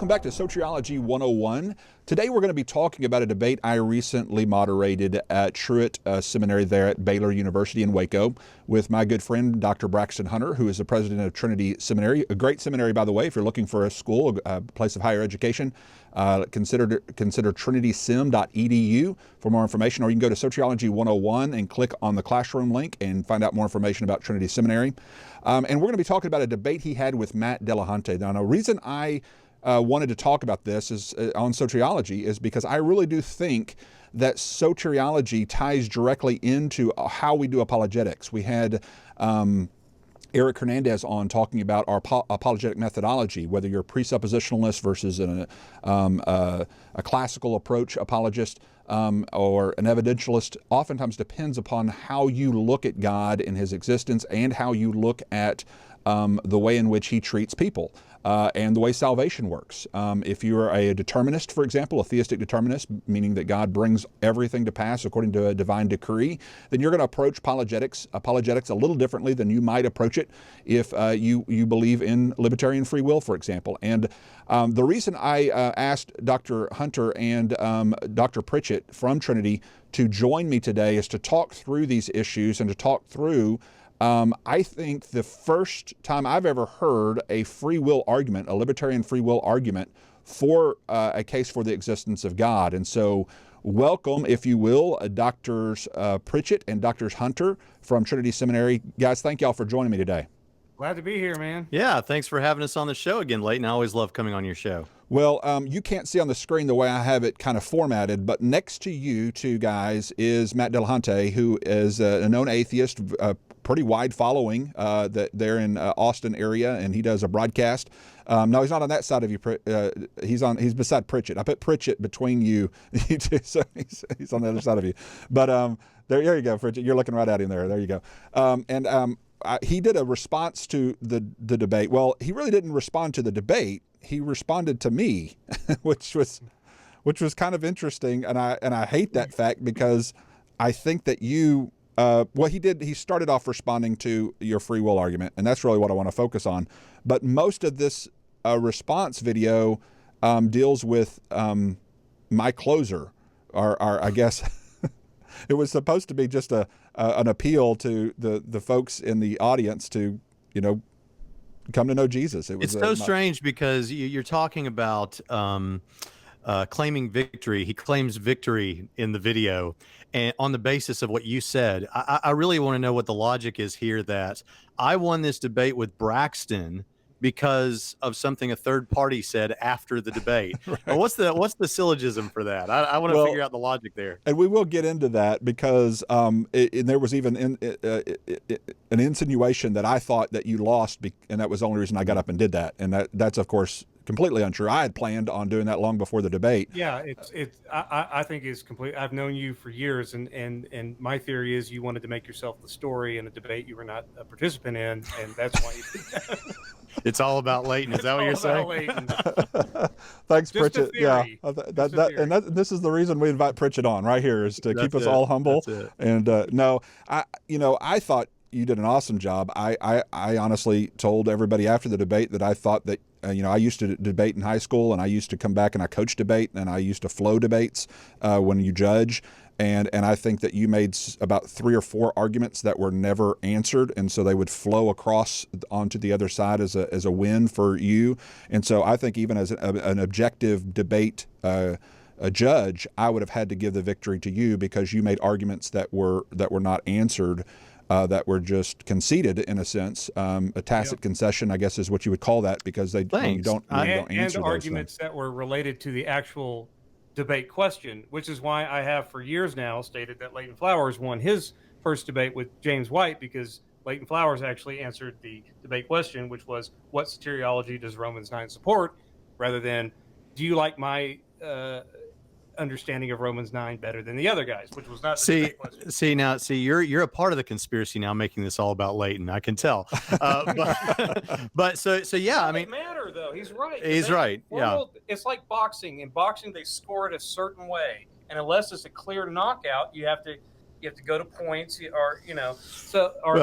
welcome back to Soteriology 101. Today we're going to be talking about a debate I recently moderated at Trinity Seminary there at Baylor University in Waco with my good friend Dr. Braxton Hunter, who is the president of Trinity Seminary. A great seminary, by the way. If you're looking for a school, a place of higher education, consider trinitysim.edu for more information, or you can go to Soteriology 101 and click on the classroom link and find out more information about Trinity Seminary. And we're going to be talking about a debate he had with Matt Dillahunty. Now, the reason I wanted to talk about this is on soteriology is because I really do think that soteriology ties directly into how we do apologetics. We had Eric Hernandez on talking about our apologetic methodology, whether you're a presuppositionalist versus a classical approach apologist or an evidentialist. Oftentimes depends upon how you look at God and his existence and how you look at the way in which he treats people and the way salvation works. If you're a determinist, for example, a theistic determinist, meaning that God brings everything to pass according to a divine decree, then you're going to approach apologetics a little differently than you might approach it if you believe in libertarian free will, for example. And the reason I asked Dr. Hunter and Dr. Pritchett from Trinity to join me today is to talk through these issues and to talk through I think the first time I've ever heard a free will argument, a libertarian free will argument for a case for the existence of God. And so welcome, if you will, Drs. Pritchett and Drs. Hunter from Trinity Seminary. Guys, thank y'all for joining me today. Glad to be here, man. Yeah, thanks for having us on the show again, Leighton. I always love coming on your show. Well, you can't see on the screen the way I have it kind of formatted, but next to you two guys is Matt Dillahunty, who is a known atheist, pretty wide following that they're in Austin area, and he does a broadcast. No, he's not on that side of you. He's beside Pritchett. I put Pritchett between you two, so he's on the other side of you. But there you go, Pritchett. You're looking right at him there. There you go. He did a response to the debate. Well, he really didn't respond to the debate. He responded to me, which was kind of interesting, and I hate that fact because I think that you. What he did, he started off responding to your free will argument, and that's really what I want to focus on. But most of this response video deals with my closer, or I guess it was supposed to be just an appeal to the folks in the audience to, come to know Jesus. It's so strange because you're talking about claiming victory. He claims victory in the video, and on the basis of what you said. I really want to know what the logic is here, that I won this debate with Braxton because of something a third party said after the debate. Right. What's the syllogism for that? I want to figure out the logic there. And we will get into that because there was even an insinuation that I thought that you lost, and that was the only reason I got up and did that. And that's of course completely untrue. I had planned on doing that long before the debate. Yeah, I think it's complete. I've known you for years, and my theory is you wanted to make yourself the story in a debate you were not a participant in, and that's why you did that. It's all about Leighton. Is that what you're saying? Thanks, Pritchett. Yeah, this is the reason we invite Pritchett on right here, is to keep us all humble. And no, I thought you did an awesome job. I honestly told everybody after the debate that I thought that I used to debate in high school, and I used to come back and I coached debate, and I used to flow debates when you judge. And I think that you made about 3 or 4 arguments that were never answered, and so they would flow across onto the other side as a win for you. And so I think even as an objective debate a judge, I would have had to give the victory to you because you made arguments that were not answered. That were just conceded in a sense, a tacit concession, I guess is what you would call that, because you don't answer and those arguments things that were related to the actual debate question, which is why I have for years now stated that Leighton Flowers won his first debate with James White, because Leighton Flowers actually answered the debate question, which was, what soteriology does Romans 9 support, rather than, do you like my understanding of Romans 9 better than the other guys, which was not the question. You're a part of the conspiracy now, making this all about Leighton. I can tell. But so yeah, I mean, matter though. He's right. He's right. Yeah. It's like boxing. In boxing, they score it a certain way, and unless it's a clear knockout, you have to You have to go to points, or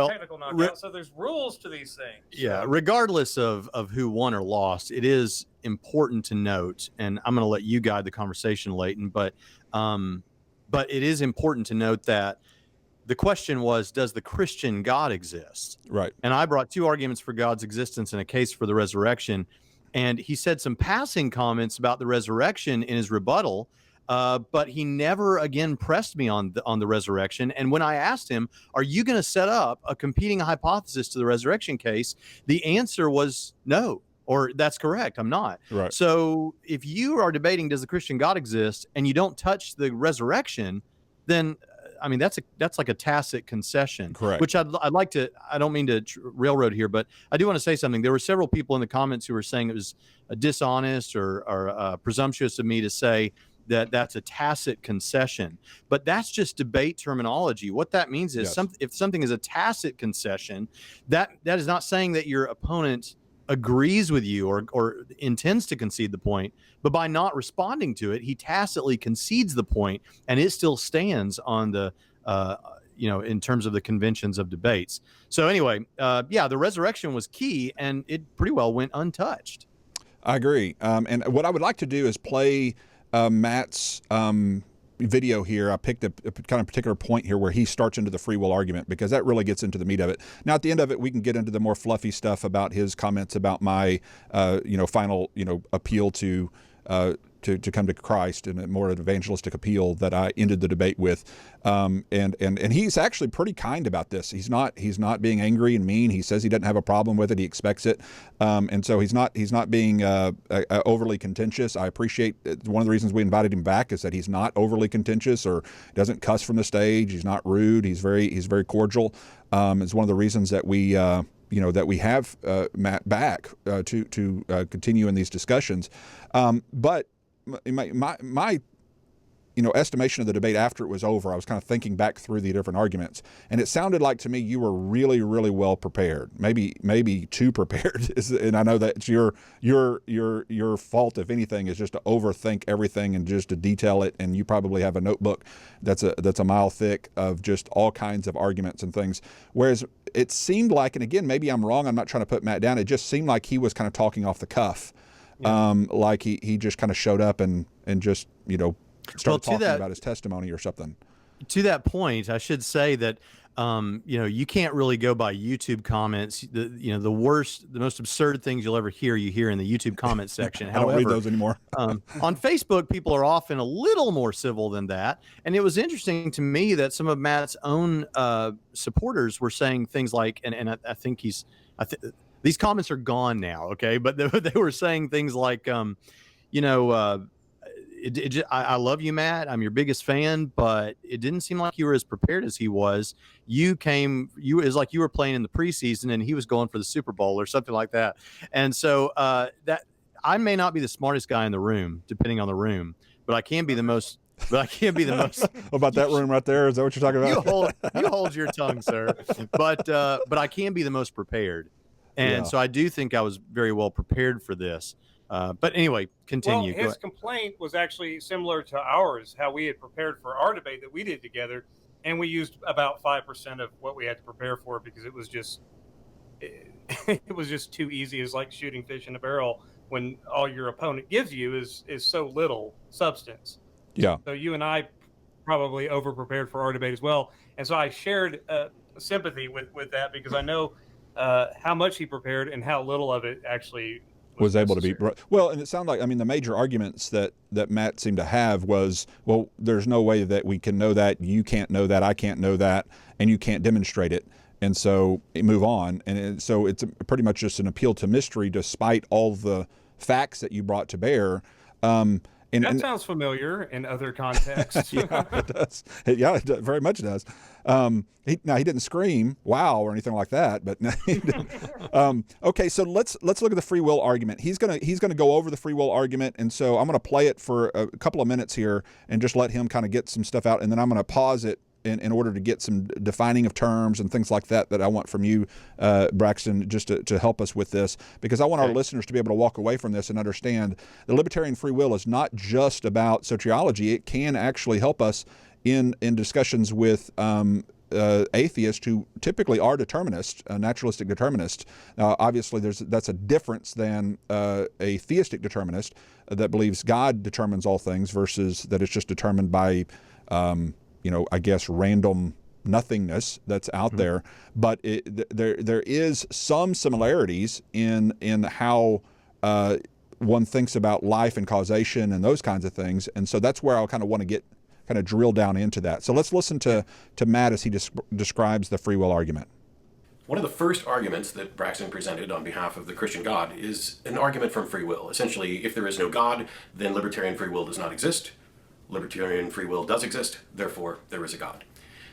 technical knockout. So there's rules to these things. Yeah, regardless of who won or lost, it is important to note, and I'm going to let you guide the conversation, Leighton, but it is important to note that the question was, does the Christian God exist? Right. And I brought two arguments for God's existence and a case for the resurrection. And he said some passing comments about the resurrection in his rebuttal, but he never again pressed me on the resurrection. And when I asked him, are you going to set up a competing hypothesis to the resurrection case? The answer was no, or that's correct, I'm not. Right. So if you are debating, does the Christian God exist, and you don't touch the resurrection, then I mean, that's like a tacit concession. Correct. Which I'd like to, I don't mean to railroad here, but I do want to say something. There were several people in the comments who were saying it was dishonest or presumptuous of me to say that that's a tacit concession. But that's just debate terminology. What that means is if something is a tacit concession, that is not saying that your opponent agrees with you or intends to concede the point, but by not responding to it, he tacitly concedes the point, and it still stands on the in terms of the conventions of debates. So anyway, the resurrection was key, and it pretty well went untouched. I agree. And what I would like to do is play Matt's video here. I picked a kind of particular point here where he starts into the free will argument, because that really gets into the meat of it. Now, at the end of it, we can get into the more fluffy stuff about his comments about my, final, appeal to come to Christ, and a more evangelistic appeal that I ended the debate with. And he's actually pretty kind about this. He's not being angry and mean. He says he doesn't have a problem with it. He expects it. And so he's not being overly contentious. I appreciate it. One of the reasons we invited him back is that he's not overly contentious or doesn't cuss from the stage. He's not rude. He's very cordial. It's one of the reasons that we that we have Matt back to continue in these discussions. But my estimation of the debate after it was over, I was kind of thinking back through the different arguments, and it sounded like to me you were really, really well prepared, maybe too prepared. And I know that's your fault, if anything, is just to overthink everything and just to detail it. And you probably have a notebook that's a mile thick of just all kinds of arguments and things. Whereas it seemed like, and again, maybe I'm wrong, I'm not trying to put Matt down, it just seemed like he was kind of talking off the cuff. Like he just kind of showed up and just started talking about his testimony or something. To that point, I should say that you can't really go by YouTube comments. The most absurd things you'll ever hear, you hear in the YouTube comment section. I don't read those anymore. On Facebook, people are often a little more civil than that. And it was interesting to me that some of Matt's own supporters were saying things like, and I think these comments are gone now, okay? But they were saying things like, I love you, Matt. I'm your biggest fan, but it didn't seem like you were as prepared as he was. It's like you were playing in the preseason and he was going for the Super Bowl or something like that. And so that I may not be the smartest guy in the room, depending on the room, but I can be the most. But I can't be the most. What about that room right there? Is that what you're talking about? You hold your tongue, sir. But I can be the most prepared. And so I do think I was very well prepared for this. But anyway, continue. Well, his complaint was actually similar to ours, how we had prepared for our debate that we did together. And we used about 5% of what we had to prepare for because it was just too easy. It's like shooting fish in a barrel when all your opponent gives you is so little substance. Yeah. So you and I probably over-prepared for our debate as well. And so I shared sympathy with that because I know how much he prepared and how little of it actually was able to be. Well, and it sounded like, the major arguments that Matt seemed to have was, well, there's no way that we can know that. You can't know that. I can't know that. And you can't demonstrate it. And so move on. And so it's pretty much just an appeal to mystery despite all the facts that you brought to bear. That sounds familiar in other contexts. Yeah, it does. Yeah, it very much does. He didn't scream "wow" or anything like that, but okay. So let's look at the free will argument. He's gonna go over the free will argument, and so I'm gonna play it for a couple of minutes here and just let him kind of get some stuff out, and then I'm gonna pause it in order to get some defining of terms and things like that I want from you, Braxton, just to help us with this, because I want our listeners to be able to walk away from this and understand the libertarian free will is not just about soteriology. It can actually help us in discussions with atheists who typically are determinists, naturalistic determinists. Obviously, that's a difference than a theistic determinist that believes God determines all things versus that it's just determined by, I guess, random nothingness that's out there. But there is some similarities in how one thinks about life and causation and those kinds of things. And so that's where I kind of want to drill down into that. So let's listen to Matt as he describes the free will argument. One of the first arguments that Braxton presented on behalf of the Christian God is an argument from free will. Essentially, if there is no God, then libertarian free will does not exist. Libertarian free will does exist, therefore there is a God.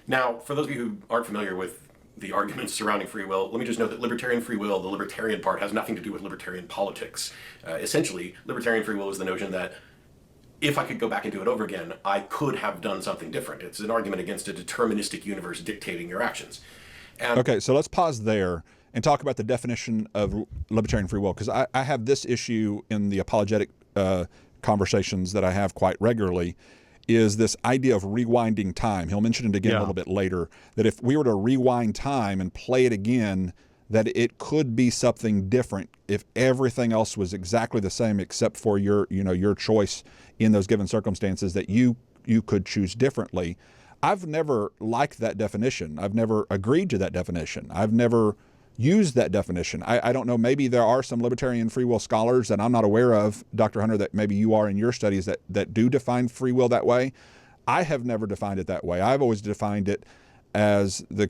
Now, for those of you who aren't familiar with the arguments surrounding free will, let me just note that libertarian free will, the libertarian part, has nothing to do with libertarian politics. Essentially, libertarian free will is the notion that if I could go back and do it over again, I could have done something different. It's an argument against a deterministic universe dictating your actions. Okay, so let's pause there and talk about the definition of libertarian free will, because I have this issue in the apologetic conversations that I have quite regularly, is this idea of rewinding time. He'll mention it again a little bit later, that if we were to rewind time and play it again, that it could be something different if everything else was exactly the same except for your choice in those given circumstances, that you could choose differently. I've never liked that definition. I've never agreed to that definition. I've never used that definition. I don't know, maybe there are some libertarian free will scholars that I'm not aware of, Dr. Hunter, that maybe you are in your studies that do define free will that way. I have never defined it that way. I've always defined it as the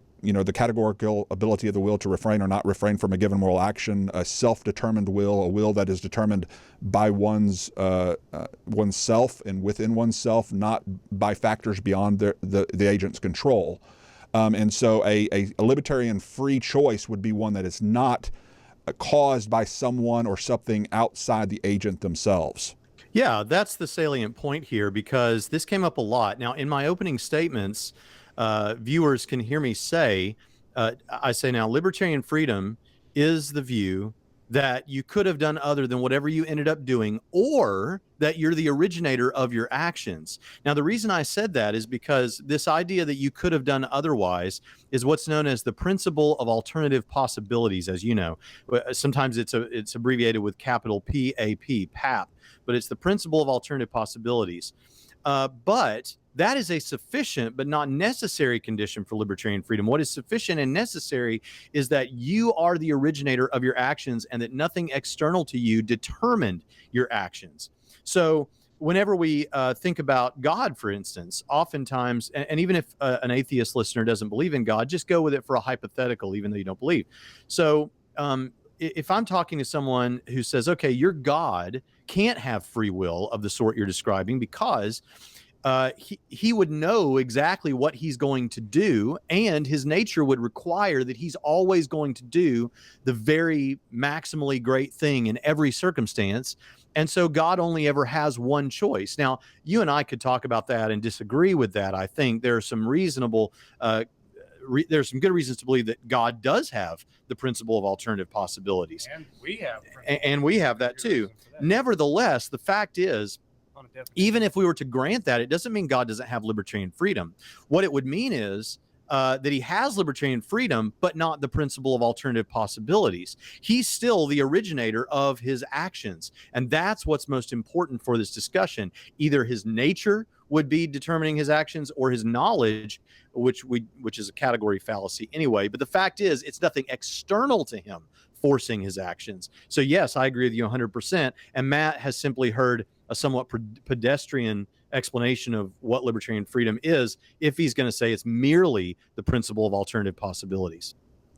categorical ability of the will to refrain or not refrain from a given moral action, a self-determined will, a will that is determined by oneself and within oneself, not by factors beyond the agent's control. And so a libertarian free choice would be one that is not caused by someone or something outside the agent themselves. Yeah, that's the salient point here, because this came up a lot. Now, in my opening statements, viewers can hear me say, I say now, libertarian freedom is the view that you could have done other than whatever you ended up doing, or that you're the originator of your actions. Now, the reason I said that is because this idea that you could have done otherwise is what's known as the principle of alternative possibilities, as you know. Sometimes it's abbreviated with capital PAP, but it's the principle of alternative possibilities. But that is a sufficient but not necessary condition for libertarian freedom. What is sufficient and necessary is that you are the originator of your actions and that nothing external to you determined your actions. So whenever we think about God, for instance, oftentimes, and even if an atheist listener doesn't believe in God, just go with it for a hypothetical, even though you don't believe. So if I'm talking to someone who says, okay, your God can't have free will of the sort you're describing, because he would know exactly what he's going to do, and his nature would require that he's always going to do the very maximally great thing in every circumstance. And so God only ever has one choice. Now, you and I could talk about that and disagree with that. I think there are some reasonable there's some good reasons to believe that God does have the principle of alternative possibilities. And we have that too. Nevertheless, the fact is, even if we were to grant that, it doesn't mean God doesn't have libertarian freedom. What it would mean is that he has libertarian freedom, but not the principle of alternative possibilities. He's still the originator of his actions. And that's what's most important for this discussion. Either his nature would be determining his actions, or his knowledge, which is a category fallacy anyway. But the fact is, it's nothing external to him forcing his actions. So yes, I agree with you 100%. And Matt has simply heard a somewhat pedestrian explanation of what libertarian freedom is, if he's going to say it's merely the principle of alternative possibilities.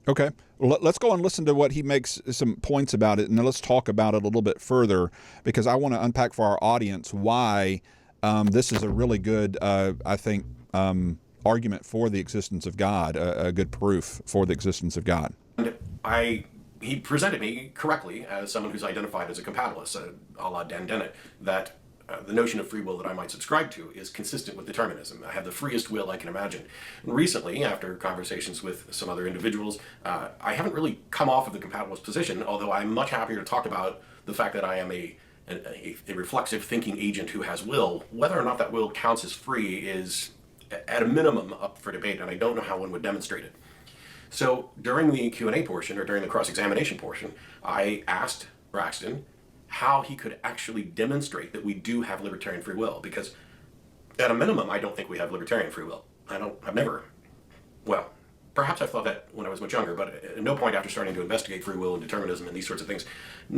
Okay, well, let's go and listen to what he makes some points about it, and then let's talk about it a little bit further, because I want to unpack for our audience why this is a really good, I think, argument for the existence of God, a good proof for the existence of God. He presented me correctly as someone who's identified as a compatibilist, a la Dan Dennett, that the notion of free will that I might subscribe to is consistent with determinism. I have the freest will I can imagine. And recently, after conversations with some other individuals, I haven't really come off of the compatibilist position, although I'm much happier to talk about the fact that I am a reflexive thinking agent who has will. Whether or not that will counts as free is at a minimum up for debate, and I don't know how one would demonstrate it. So during the Q&A portion, or during the cross-examination portion, I asked Braxton how he could actually demonstrate that we do have libertarian free will, because at a minimum, I don't think we have libertarian free will. I've never, well, perhaps I thought that when I was much younger, but at no point after starting to investigate free will and determinism and these sorts of things,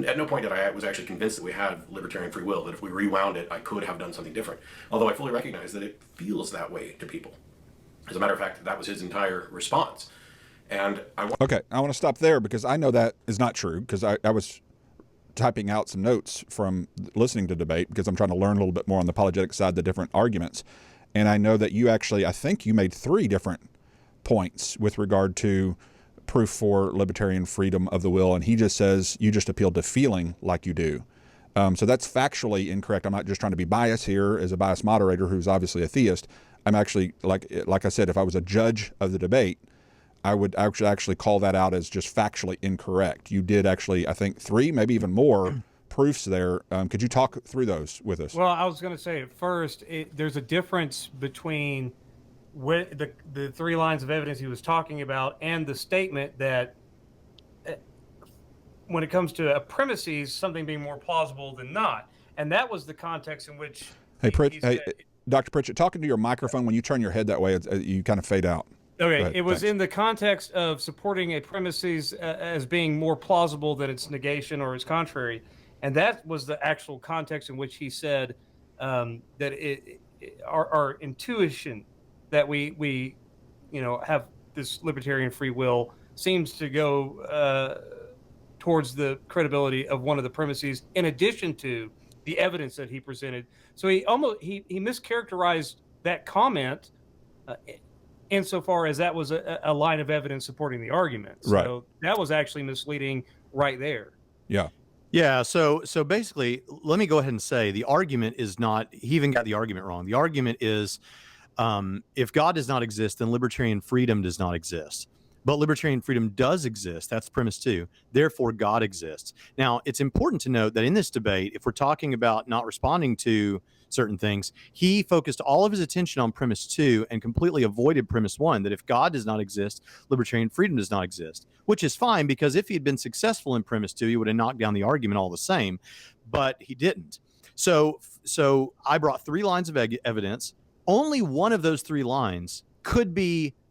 at no point did I was actually convinced that we had libertarian free will, that if we rewound it, I could have done something different. Although I fully recognize that it feels that way to people. As a matter of fact, that was his entire response. And Okay, I want to stop there because I know that is not true, because I was typing out some notes from listening to debate because I'm trying to learn a little bit more on the apologetic side, the different arguments. And I know that you actually, I think you made 3 different points with regard to proof for libertarian freedom of the will, and he just says you just appealed to feeling like you do. So that's factually incorrect. I'm not just trying to be biased here as a biased moderator who's obviously a theist. I'm actually, like I said, if I was a judge of the debate, I would actually call that out as just factually incorrect. You did actually, I think, 3, maybe even more proofs there. Could you talk through those with us? Well, I was going to say first, there's a difference between the 3 lines of evidence he was talking about and the statement that when it comes to a premises, something being more plausible than not. And that was the context in which Hey, Dr. Pritchett, talking to your microphone, when you turn your head that way, you kind of fade out. Okay, it was in the context of supporting a premises as being more plausible than its negation or its contrary. And that was the actual context in which he said that our intuition that we have this libertarian free will seems to go towards the credibility of one of the premises in addition to the evidence that he presented. So he mischaracterized that comment insofar as that was a line of evidence supporting the argument. So right. That was actually misleading right there. Yeah. Yeah. So basically, let me go ahead and say the argument is not, he even got the argument wrong. The argument is if God does not exist, then libertarian freedom does not exist. But libertarian freedom does exist. That's premise 2. Therefore, God exists. Now, it's important to note that in this debate, if we're talking about not responding to certain things, he focused all of his attention on premise 2 and completely avoided premise 1, that if God does not exist, libertarian freedom does not exist, which is fine because if he had been successful in premise 2, he would have knocked down the argument all the same, but he didn't. So I brought 3 lines of evidence. Only one of those 3 lines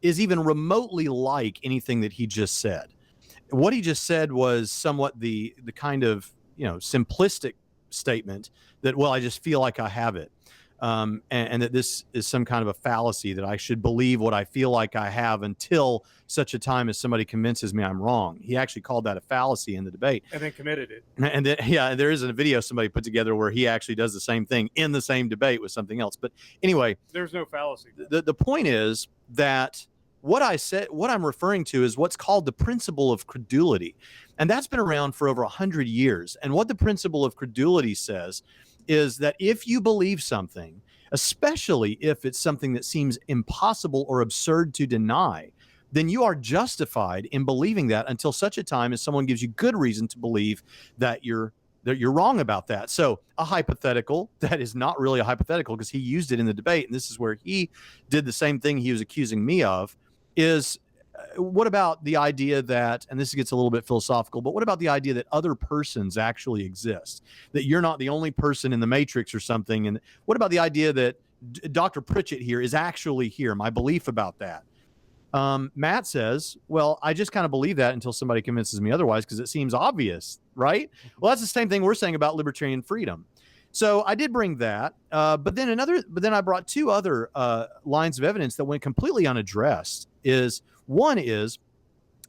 is even remotely like anything that he just said. What he just said was somewhat the kind of simplistic statement that, well, I just feel like I have it, and that this is some kind of a fallacy, that I should believe what I feel like I have until such a time as somebody convinces me I'm wrong. He actually called that a fallacy in the debate. And then committed it. And then, yeah, there is a video somebody put together where he actually does the same thing in the same debate with something else. But anyway, there's no fallacy. The point is that what I'm referring to is what's called the principle of credulity. And that's been around for over 100 years. And what the principle of credulity says is that if you believe something, especially if it's something that seems impossible or absurd to deny, then you are justified in believing that until such a time as someone gives you good reason to believe that you're wrong about that. So a hypothetical that is not really a hypothetical, because he used it in the debate, and this is where he did the same thing he was accusing me of, is what about the idea that, and this gets a little bit philosophical, but what about the idea that other persons actually exist, that you're not the only person in the matrix or something? And what about the idea that Dr. Pritchett here is actually here, my belief about that? Matt says, well, I just kind of believe that until somebody convinces me otherwise, because it seems obvious, right? Well, that's the same thing we're saying about libertarian freedom. So I did bring that, but then I brought 2 other lines of evidence that went completely unaddressed. One is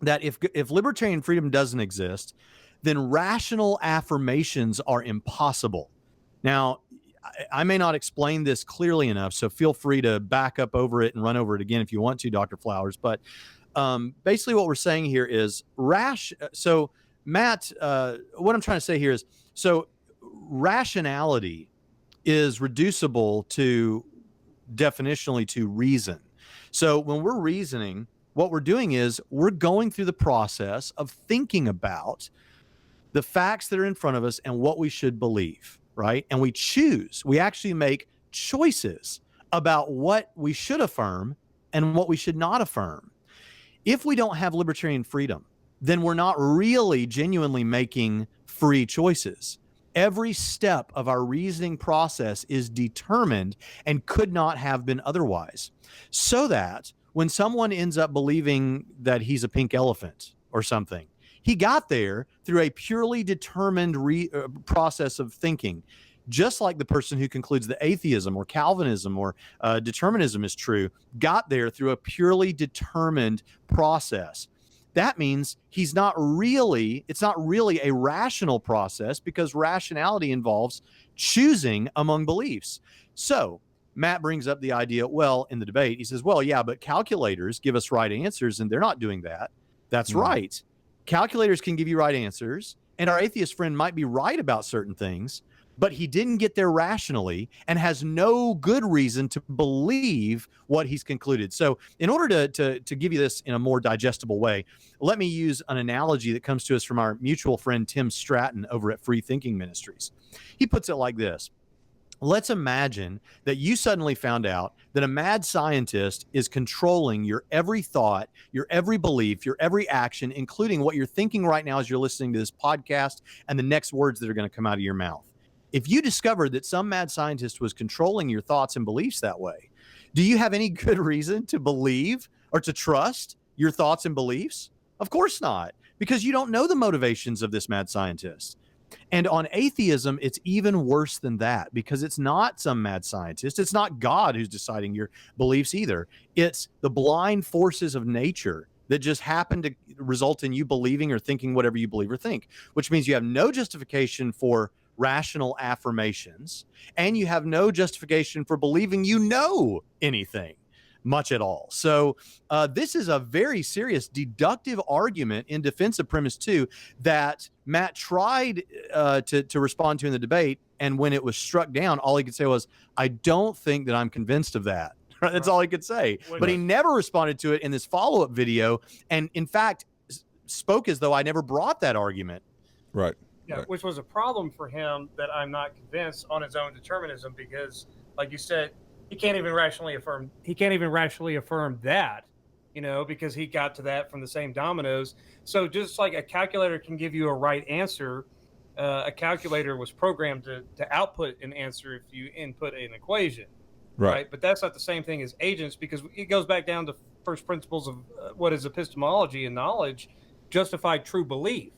that if libertarian freedom doesn't exist, then rational affirmations are impossible. Now, I may not explain this clearly enough, so feel free to back up over it and run over it again if you want to, Dr. Flowers. But basically what we're saying here is So Matt, what I'm trying to say here is, so rationality is reducible to definitionally to reason. So when we're reasoning, what we're doing is we're going through the process of thinking about the facts that are in front of us and what we should believe, right? And we actually make choices about what we should affirm and what we should not affirm. If we don't have libertarian freedom, then we're not really genuinely making free choices. Every step of our reasoning process is determined and could not have been otherwise. So that when someone ends up believing that he's a pink elephant or something, he got there through a purely determined process of thinking, just like the person who concludes that atheism or Calvinism or determinism is true, got there through a purely determined process. That means it's not really a rational process, because rationality involves choosing among beliefs. So Matt brings up the idea, well, in the debate, he says, well, yeah, but calculators give us right answers, and they're not doing that. That's right. Calculators can give you right answers, and our atheist friend might be right about certain things, but he didn't get there rationally and has no good reason to believe what he's concluded. So in order to give you this in a more digestible way, let me use an analogy that comes to us from our mutual friend Tim Stratton over at Free Thinking Ministries. He puts it like this. Let's imagine that you suddenly found out that a mad scientist is controlling your every thought, your every belief, your every action, including what you're thinking right now as you're listening to this podcast and the next words that are going to come out of your mouth. If you discovered that some mad scientist was controlling your thoughts and beliefs that way, do you have any good reason to believe or to trust your thoughts and beliefs? Of course not, because you don't know the motivations of this mad scientist. And on atheism, it's even worse than that, because it's not some mad scientist. It's not God who's deciding your beliefs either. It's the blind forces of nature that just happen to result in you believing or thinking whatever you believe or think, which means you have no justification for rational affirmations, and you have no justification for believing you know anything much at all. So this is a very serious deductive argument in defense of premise 2 that Matt tried to respond to in the debate, and when it was struck down, all he could say was, I don't think that I'm convinced of that. That's all he could say. But he never responded to it in this follow-up video, and in fact spoke as though I never brought that argument. Right. Yeah, right. Which was a problem for him, that I'm not convinced on his own determinism, because, like you said, he can't even rationally affirm that, because he got to that from the same dominoes. So just like a calculator can give you a right answer, a calculator was programmed to output an answer if you input an equation, right? But that's not the same thing as agents, because it goes back down to first principles of what is epistemology and knowledge, justified true belief,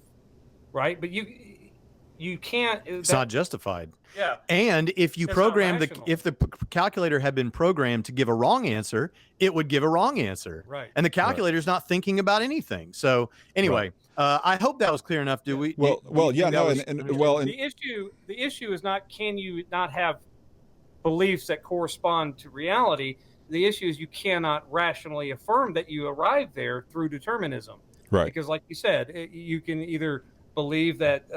right? But you can't. It's not justified. Yeah. And if you if the calculator had been programmed to give a wrong answer, it would give a wrong answer. Right. And the calculator's not thinking about anything. So anyway, I hope that was clear enough. Do we? Yeah, no, the issue is not, can you not have beliefs that correspond to reality? The issue is you cannot rationally affirm that you arrived there through determinism. Right. Because like you said, you can either believe that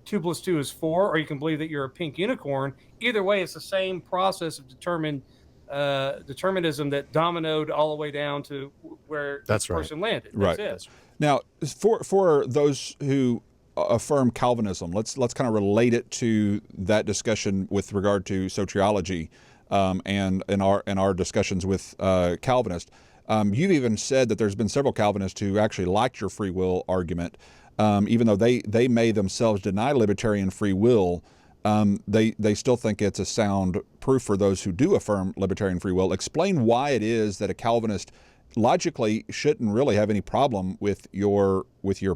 2 + 2 is 4, or you can believe that you're a pink unicorn. Either way, it's the same process of determinism that dominoed all the way down to where the person landed. That's it. Now, for those who affirm Calvinism, let's kind of relate it to that discussion with regard to soteriology, and in our discussions with Calvinists. You've even said that there's been several Calvinists who actually liked your free will argument. Even though they may themselves deny libertarian free will, they still think it's a sound proof for those who do affirm libertarian free will. Explain why it is that a Calvinist logically shouldn't really have any problem with your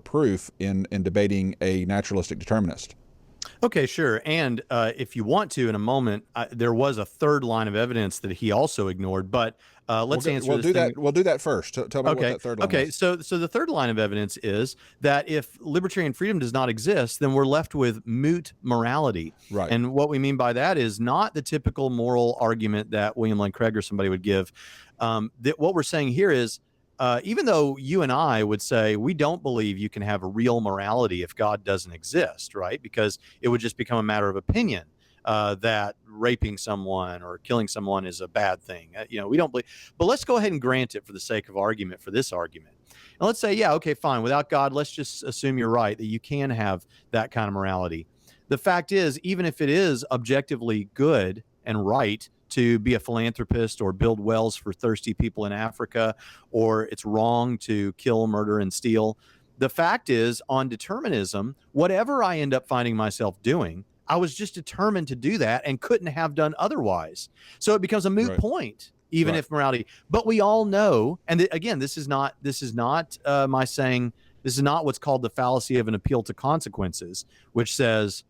proof in debating a naturalistic determinist. Okay, sure. And if you want to, in a moment, there was a third line of evidence that he also ignored, but let's answer this thing. We'll do that first. Tell me what that third line is. So the third line of evidence is that if libertarian freedom does not exist, then we're left with moot morality. Right. And what we mean by that is not the typical moral argument that William Lane Craig or somebody would give. What we're saying here is, even though you and I would say we don't believe you can have a real morality if God doesn't exist, right? Because it would just become a matter of opinion that raping someone or killing someone is a bad thing. We don't believe. But let's go ahead and grant it for the sake of argument for this argument. And let's say, yeah, okay, fine. Without God, let's just assume you're right, that you can have that kind of morality. The fact is, even if it is objectively good and right to be a philanthropist or build wells for thirsty people in Africa, or it's wrong to kill, murder, and steal. The fact is, on determinism, whatever I end up finding myself doing, I was just determined to do that and couldn't have done otherwise. So it becomes a moot point, even if morality. But we all know, and again, this is not my saying. This is not what's called the fallacy of an appeal to consequences, which says,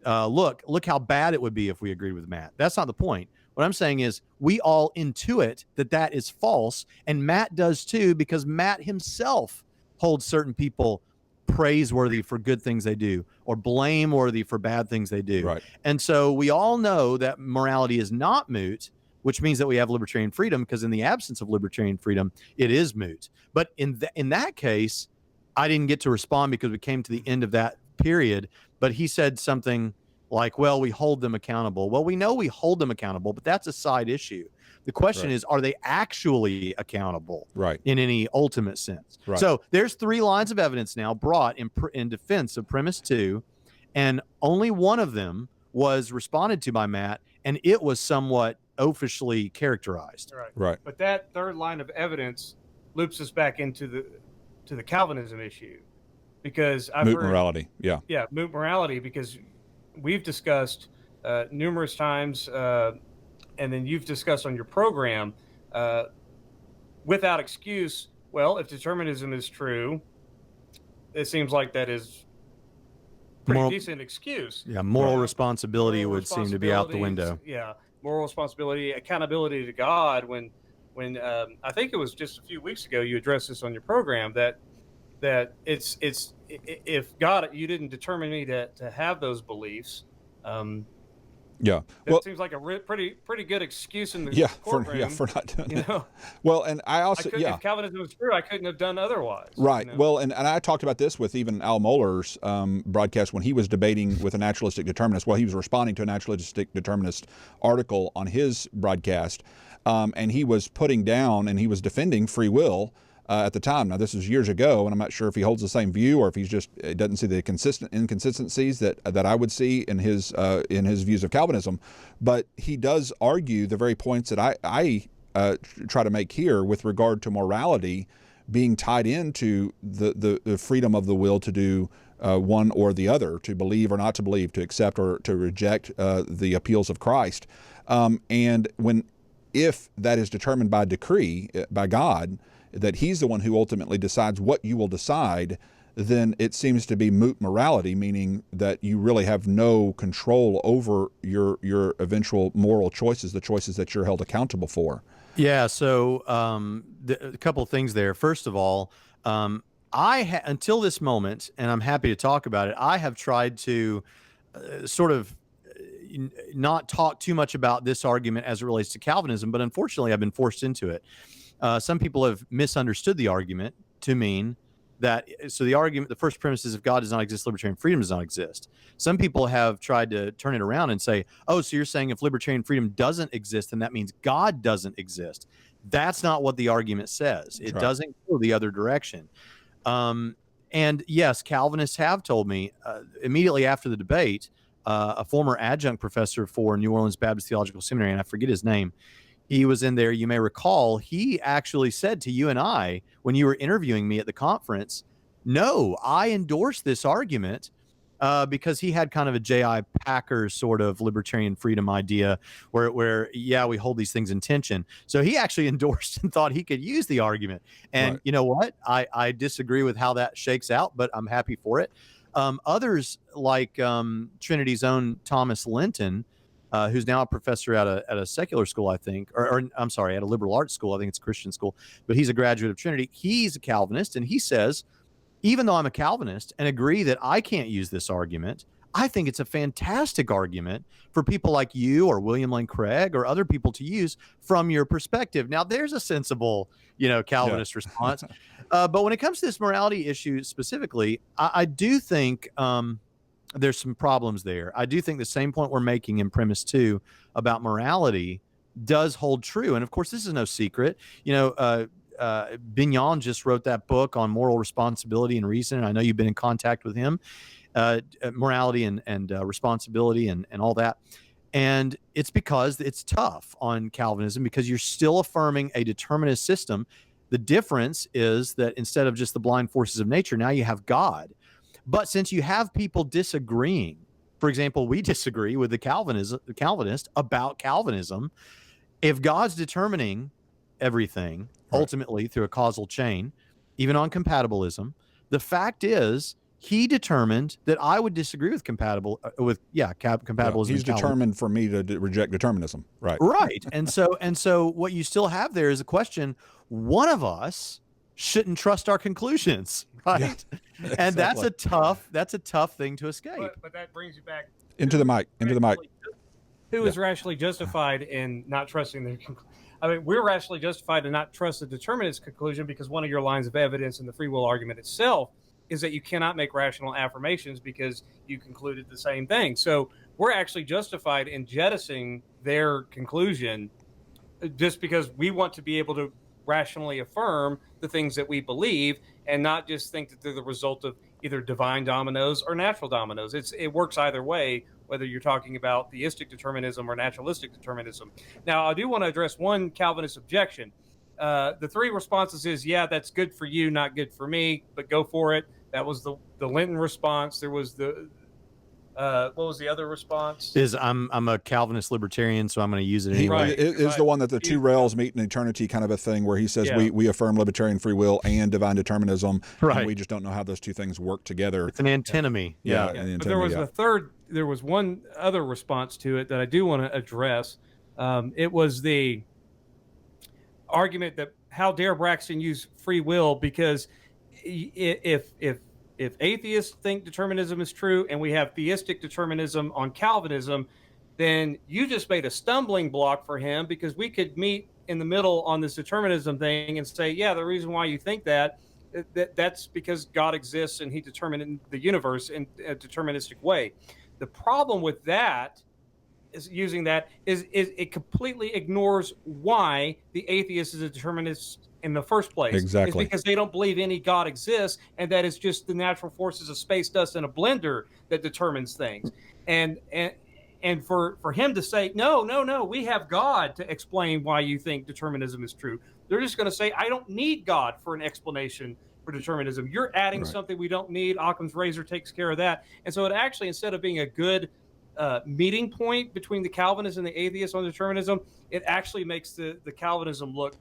look how bad it would be if we agreed with Matt. That's not the point. What I'm saying is we all intuit that is false, and Matt does too, because Matt himself holds certain people praiseworthy for good things they do or blameworthy for bad things they do. Right. And so we all know that morality is not moot, which means that we have libertarian freedom, because in the absence of libertarian freedom, it is moot. But in that case, I didn't get to respond because we came to the end of that period. But he said something like, well, we hold them accountable. Well, we know we hold them accountable, but that's a side issue. The question is, are they actually accountable in any ultimate sense? Right. So there's 3 lines of evidence now brought in defense of premise 2, and only one of them was responded to by Matt, and it was somewhat oafishly characterized. Right. But that third line of evidence loops us back into the Calvinism issue, because I've moot heard morality. Yeah, moot morality, because we've discussed numerous times, and then you've discussed on your program, without excuse. Well, if determinism is true, it seems like that is pretty decent excuse. Yeah, moral responsibility would seem to be out the window. Yeah, moral responsibility, accountability to God. When I think it was just a few weeks ago, you addressed this on your program, that it's if God, you didn't determine me to have those beliefs. That seems like a pretty good excuse in the courtroom. for not doing it. Well, and I also if Calvinism was true, I couldn't have done otherwise. Right. Well, and I talked about this with even Al Mohler's broadcast when he was debating with a naturalistic determinist. Well, he was responding to a naturalistic determinist article on his broadcast, and he was putting down and he was defending free will at the time. Now, this was years ago, and I'm not sure if he holds the same view or if he's just doesn't see the inconsistencies that I would see in his views of Calvinism. But he does argue the very points that I try to make here with regard to morality being tied into the freedom of the will to do one or the other, to believe or not to believe, to accept or to reject the appeals of Christ. And if that is determined by decree, by God, that he's the one who ultimately decides what you will decide, then it seems to be moot morality, meaning that you really have no control over your eventual moral choices, the choices that you're held accountable for. Yeah, so a couple of things there. First of all, until this moment, and I'm happy to talk about it, I have tried to sort of not talk too much about this argument as it relates to Calvinism, but unfortunately I've been forced into it. Some people have misunderstood the argument to mean that, so the first premise is if God does not exist, libertarian freedom does not exist. Some people have tried to turn it around and say, oh, so you're saying if libertarian freedom doesn't exist, then that means God doesn't exist. That's not what the argument says. It doesn't go the other direction. And yes, Calvinists have told me immediately after the debate, a former adjunct professor for New Orleans Baptist Theological Seminary, and I forget his name, he was in there, you may recall, he actually said to you and I, when you were interviewing me at the conference, no, I endorse this argument because he had kind of a J.I. Packer sort of libertarian freedom idea where we hold these things in tension. So he actually endorsed and thought he could use the argument. And you know what? I disagree with how that shakes out, but I'm happy for it. Others like Trinity's own Thomas Leighton, who's now a professor at a secular school, I think, or I'm sorry, at a liberal arts school. I think it's a Christian school, but he's a graduate of Trinity. He's a Calvinist, and he says, even though I'm a Calvinist and agree that I can't use this argument, I think it's a fantastic argument for people like you or William Lane Craig or other people to use from your perspective. Now, there's a sensible, Calvinist response. But when it comes to this morality issue specifically, I do think there's some problems there. I do think the same point we're making in premise 2 about morality does hold true. And of course, this is no secret. Bignon just wrote that book on moral responsibility and reason. And I know you've been in contact with him, morality and responsibility and all that. And it's because it's tough on Calvinism because you're still affirming a determinist system. The difference is that instead of just the blind forces of nature, now you have God. But since you have people disagreeing, for example, we disagree with the Calvinist about Calvinism. If God's determining everything ultimately through a causal chain, even on compatibilism, the fact is he determined that I would disagree with compatibilism. He's determined for me to reject determinism. Right. Right. And so what you still have there is a question. One of us shouldn't trust our conclusions. Right. Yeah, exactly. And that's a tough thing to escape. But that brings you back into the mic. Who is rationally justified in not trusting their conclusion? I mean, we're rationally justified to not trust the determinist conclusion because one of your lines of evidence in the free will argument itself is that you cannot make rational affirmations because you concluded the same thing. So we're actually justified in jettisoning their conclusion just because we want to be able to rationally affirm the things that we believe and not just think that they're the result of either divine dominoes or natural dominoes. It works either way, whether you're talking about theistic determinism or naturalistic determinism. Now, I do want to address one Calvinist objection. The three responses is, yeah, that's good for you, not good for me, but go for it. That was the Leighton response. There was the what was the other response? Is I'm a Calvinist libertarian, so I'm going to use it anyway. It is the one that the two rails meet in eternity kind of a thing where he says we affirm libertarian free will and divine determinism. Right. And we just don't know how those two things work together. It's an antinomy. Yeah. But there was there was one other response to it that I do want to address. It was the argument that how dare Braxton use free will because if atheists think determinism is true and we have theistic determinism on Calvinism, then you just made a stumbling block for him because we could meet in the middle on this determinism thing and say, yeah, the reason why you think that's because God exists and he determined the universe in a deterministic way. The problem with that is it completely ignores why the atheist is a determinist in the first place. Exactly. It's because they don't believe any God exists, and that it's just the natural forces of space, dust, and a blender that determines things. And for him to say, no, we have God to explain why you think determinism is true. They're just going to say, I don't need God for an explanation for determinism. You're adding something we don't need. Occam's razor takes care of that. And so it actually, instead of being a good meeting point between the Calvinists and the atheists on determinism, it actually makes the Calvinism look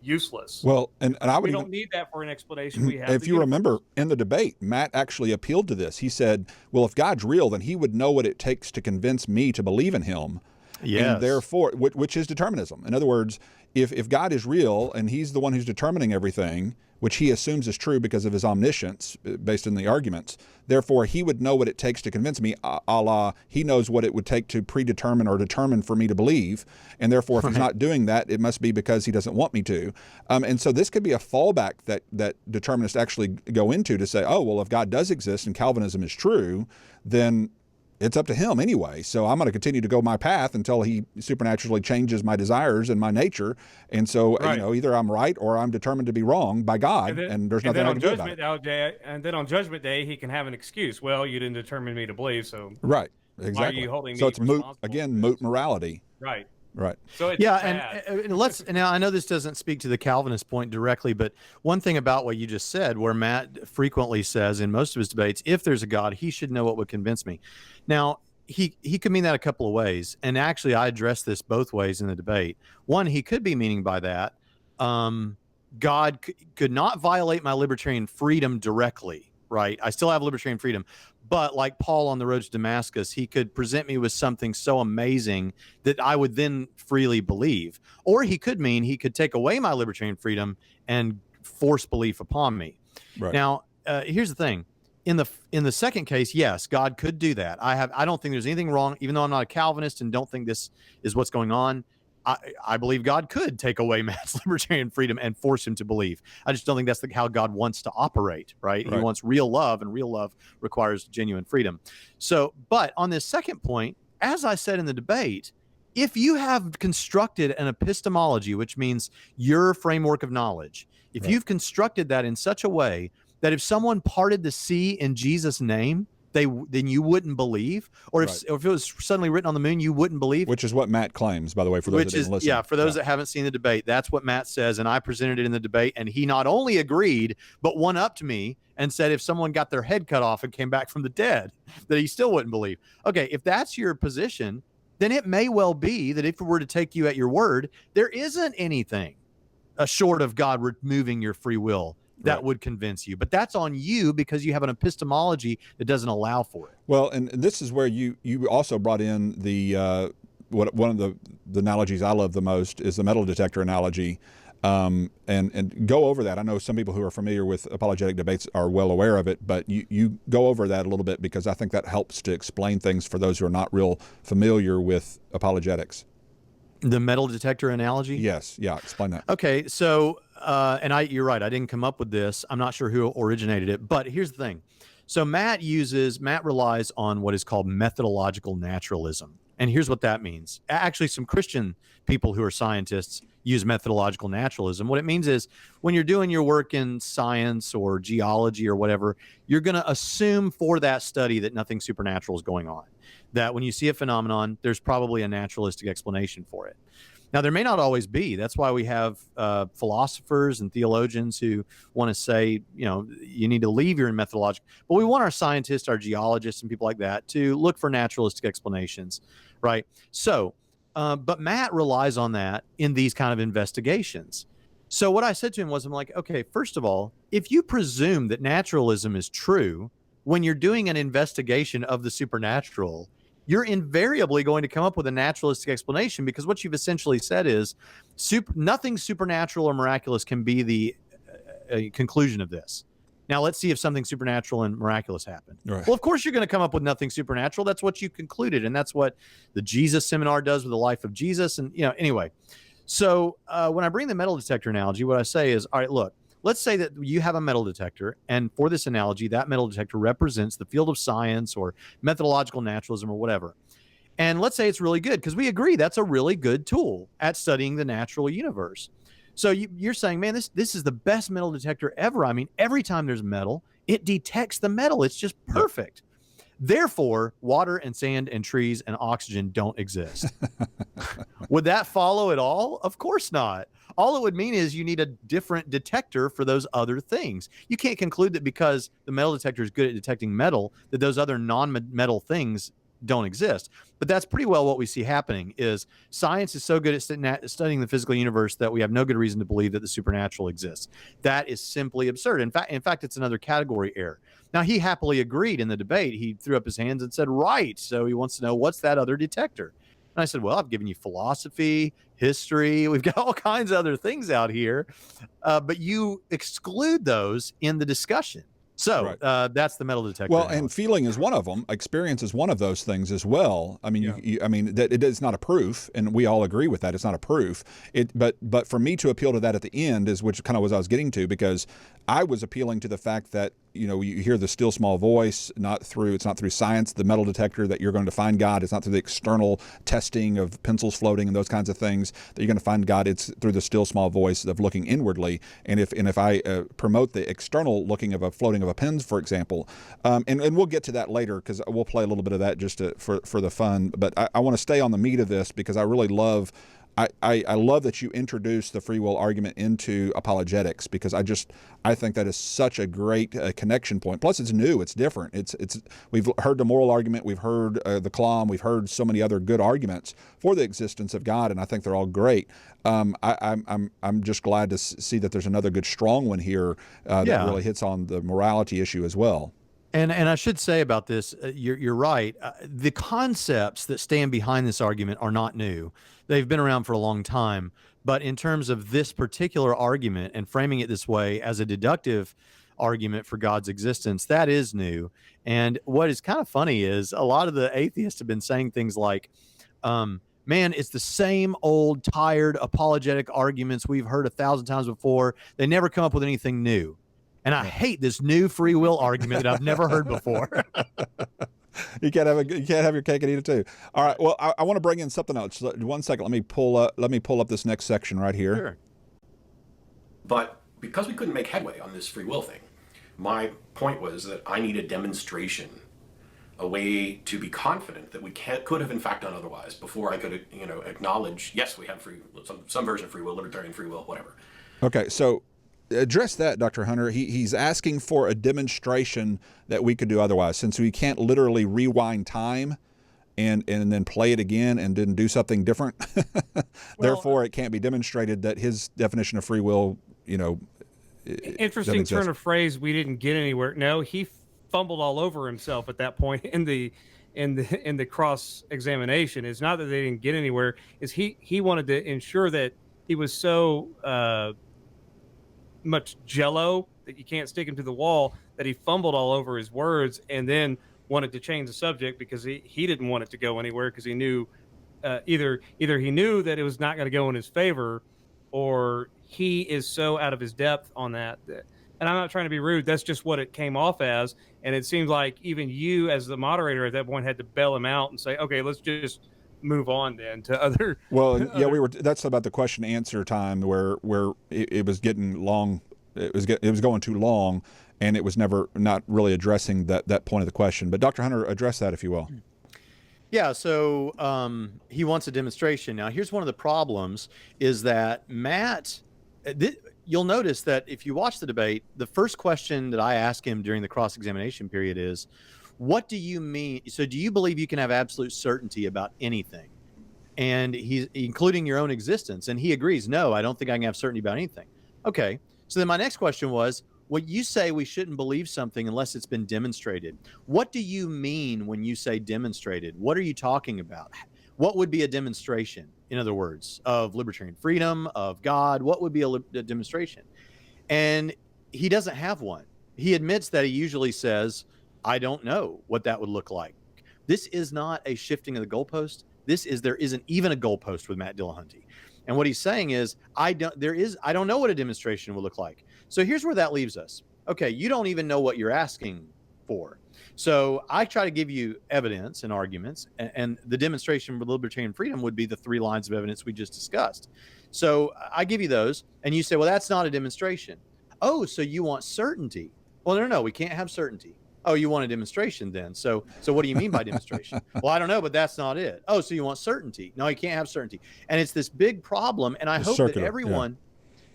useless. Well, and we don't need that for an explanation. We have. If you remember in the debate, Matt actually appealed to this. He said, well, if God's real, then he would know what it takes to convince me to believe in him. Yes. And therefore, which is determinism. In other words, if God is real and he's the one who's determining everything, which he assumes is true because of his omniscience based on the arguments, therefore he would know what it takes to convince me, a la he knows what it would take to predetermine or determine for me to believe. And therefore, if he's not doing that, it must be because he doesn't want me to. And so this could be a fallback that determinists actually go into to say, oh, well, if God does exist and Calvinism is true, then it's up to him anyway. So I'm going to continue to go my path until he supernaturally changes my desires and my nature. And so, either I'm right or I'm determined to be wrong by God, and there's nothing I can do about it. And then on Judgment Day, he can have an excuse. Well, you didn't determine me to believe, so right, exactly. Why are you holding me so it's responsible? moot morality. Right. Right. So it's and now I know this doesn't speak to the Calvinist point directly, but one thing about what you just said, where Matt frequently says in most of his debates, if there's a God, he should know what would convince me. Now, he could mean that a couple of ways, and actually I addressed this both ways in the debate. One, he could be meaning by that, God could not violate my libertarian freedom directly, right? I still have libertarian freedom. But like Paul on the road to Damascus, he could present me with something so amazing that I would then freely believe. Or he could mean he could take away my libertarian freedom and force belief upon me. Right. Now, here's the thing. In the second case, yes, God could do that. I don't think there's anything wrong, even though I'm not a Calvinist and don't think this is what's going on. I believe God could take away Matt's libertarian freedom and force him to believe. I just don't think that's how God wants to operate, right? He wants real love, and real love requires genuine freedom. So, but on this second point, as I said in the debate, if you have constructed an epistemology, which means your framework of knowledge, if you've constructed that in such a way that if someone parted the sea in Jesus' name, then you wouldn't believe, or if it was suddenly written on the moon, you wouldn't believe. Which is what Matt claims, by the way, for those that didn't listen. Yeah, for those that haven't seen the debate, that's what Matt says, and I presented it in the debate, and he not only agreed, but one-upped me and said if someone got their head cut off and came back from the dead, that he still wouldn't believe. Okay, if that's your position, then it may well be that if we were to take you at your word, there isn't anything short of God removing your free will that would convince you. But that's on you because you have an epistemology that doesn't allow for it. Well, and this is where you also brought in the one of the analogies I love the most is the metal detector analogy. And go over that. I know some people who are familiar with apologetic debates are well aware of it, but you go over that a little bit because I think that helps to explain things for those who are not real familiar with apologetics. The metal detector analogy? Yes. Yeah. Explain that. Okay. So, you're right. I didn't come up with this. I'm not sure who originated it, but here's the thing. So Matt relies on what is called methodological naturalism. And here's what that means. Actually, some Christian people who are scientists use methodological naturalism. What it means is when you're doing your work in science or geology or whatever, you're going to assume for that study that nothing supernatural is going on. That when you see a phenomenon, there's probably a naturalistic explanation for it. Now, there may not always be. That's why we have philosophers and theologians who want to say, you need to leave your methodological. But we want our scientists, our geologists, and people like that to look for naturalistic explanations, right? So, but Matt relies on that in these kind of investigations. So what I said to him was, I'm like, okay, first of all, if you presume that naturalism is true, when you're doing an investigation of the supernatural, you're invariably going to come up with a naturalistic explanation because what you've essentially said is nothing supernatural or miraculous can be the conclusion of this. Now, let's see if something supernatural and miraculous happened. Right. Well, of course, you're going to come up with nothing supernatural. That's what you concluded. And that's what the Jesus seminar does with the life of Jesus. And, anyway. So when I bring the metal detector analogy, what I say is, all right, look, let's say that you have a metal detector. And for this analogy, that metal detector represents the field of science or methodological naturalism or whatever. And let's say it's really good because we agree that's a really good tool at studying the natural universe. So you're saying, man, this is the best metal detector ever. I mean, every time there's metal, it detects the metal. It's just perfect. Therefore, water and sand and trees and oxygen don't exist. Would that follow at all? Of course not. All it would mean is you need a different detector for those other things. You can't conclude that because the metal detector is good at detecting metal, that those other non-metal things don't exist. But that's pretty well what we see happening is science is so good at studying the physical universe that we have no good reason to believe that the supernatural exists. That is simply absurd. In fact, it's another category error. Now, he happily agreed in the debate. He threw up his hands and said, right. So he wants to know, what's that other detector? And I said, well, I've given you philosophy, history. We've got all kinds of other things out here. But you exclude those in the discussion. So that's the metal detector. Well, and feeling is one of them. Experience is one of those things as well. I mean, I mean that it is not a proof, and we all agree with that. It's not a proof. But for me to appeal to that at the end is which kind of was I was getting to, because I was appealing to the fact that you hear the still small voice. It's not through science, the metal detector, that you're going to find God. It's not through the external testing of pencils floating and those kinds of things that you're going to find God. It's through the still small voice of looking inwardly. And if I promote the external looking of a floating of a pen, for example, and we'll get to that later because we'll play a little bit of that just for the fun. But I want to stay on the meat of this because I really love. I love that you introduced the free will argument into apologetics because I think that is such a great connection point. Plus, it's new, it's different. We've heard the moral argument, we've heard the Kalam, we've heard so many other good arguments for the existence of God, and I think they're all great. I'm just glad to see that there's another good strong one here that really hits on the morality issue as well. And I should say about this, you're right. The concepts that stand behind this argument are not new. They've been around for a long time. But in terms of this particular argument and framing it this way as a deductive argument for God's existence, that is new. And what is kind of funny is a lot of the atheists have been saying things like, man, it's the same old tired apologetic arguments we've heard 1,000 times before. They never come up with anything new. And I hate this new free will argument that I've never heard before. You can't have your cake and eat it too. All right. Well, I want to bring in something else. 1 second. Let me pull up this next section right here. Sure. But because we couldn't make headway on this free will thing, my point was that I need a demonstration a way to be confident that we could have in fact done otherwise before I could, acknowledge, yes, we have some version of free will, libertarian free will, whatever. Okay, so address that, Dr. Hunter. He's asking for a demonstration that we could do otherwise, since we can't literally rewind time and then play it again and then do something different. Therefore, it can't be demonstrated that his definition of free will, interesting turn of phrase. We didn't get anywhere. No, he fumbled all over himself at that point in the cross examination. It's not that they didn't get anywhere. Is he wanted to ensure that he was so much jello that you can't stick him to the wall that he fumbled all over his words and then wanted to change the subject because he didn't want it to go anywhere because he knew either he knew that it was not going to go in his favor, or he is so out of his depth on that. And I'm not trying to be rude. That's just what it came off as. And it seems like even you as the moderator at that point had to bail him out and say, okay, let's just move on then to other. Well, yeah, that's about the question answer time where it was getting long. It was going too long, and it was not really addressing that point of the question. But Dr. Hunter, address that if you will. Yeah, so he wants a demonstration. Now, here's one of the problems is that Matt, you'll notice that if you watch the debate, the first question that I ask him during the cross-examination period is, what do you mean? So do you believe you can have absolute certainty about anything? And he's including your own existence. And he agrees, no, I don't think I can have certainty about anything. Okay. So then my next question was, what you say we shouldn't believe something unless it's been demonstrated. What do you mean when you say demonstrated? What are you talking about? What would be a demonstration, in other words, of libertarian freedom, of God? What would be a demonstration? And he doesn't have one. He admits that he usually says, I don't know what that would look like. This is not a shifting of the goalpost. There isn't even a goalpost with Matt Dillahunty. And what he's saying is, I don't know what a demonstration would look like. So here's where that leaves us. Okay, you don't even know what you're asking for. So I try to give you evidence and arguments, and the demonstration for libertarian freedom would be the 3 lines of evidence we just discussed. So I give you those, and you say, well, that's not a demonstration. Oh, so you want certainty? Well, no, we can't have certainty. Oh, you want a demonstration then? So what do you mean by demonstration? Well, I don't know, but that's not it. Oh, so you want certainty? No, you can't have certainty. And it's this big problem. And I hope that everyone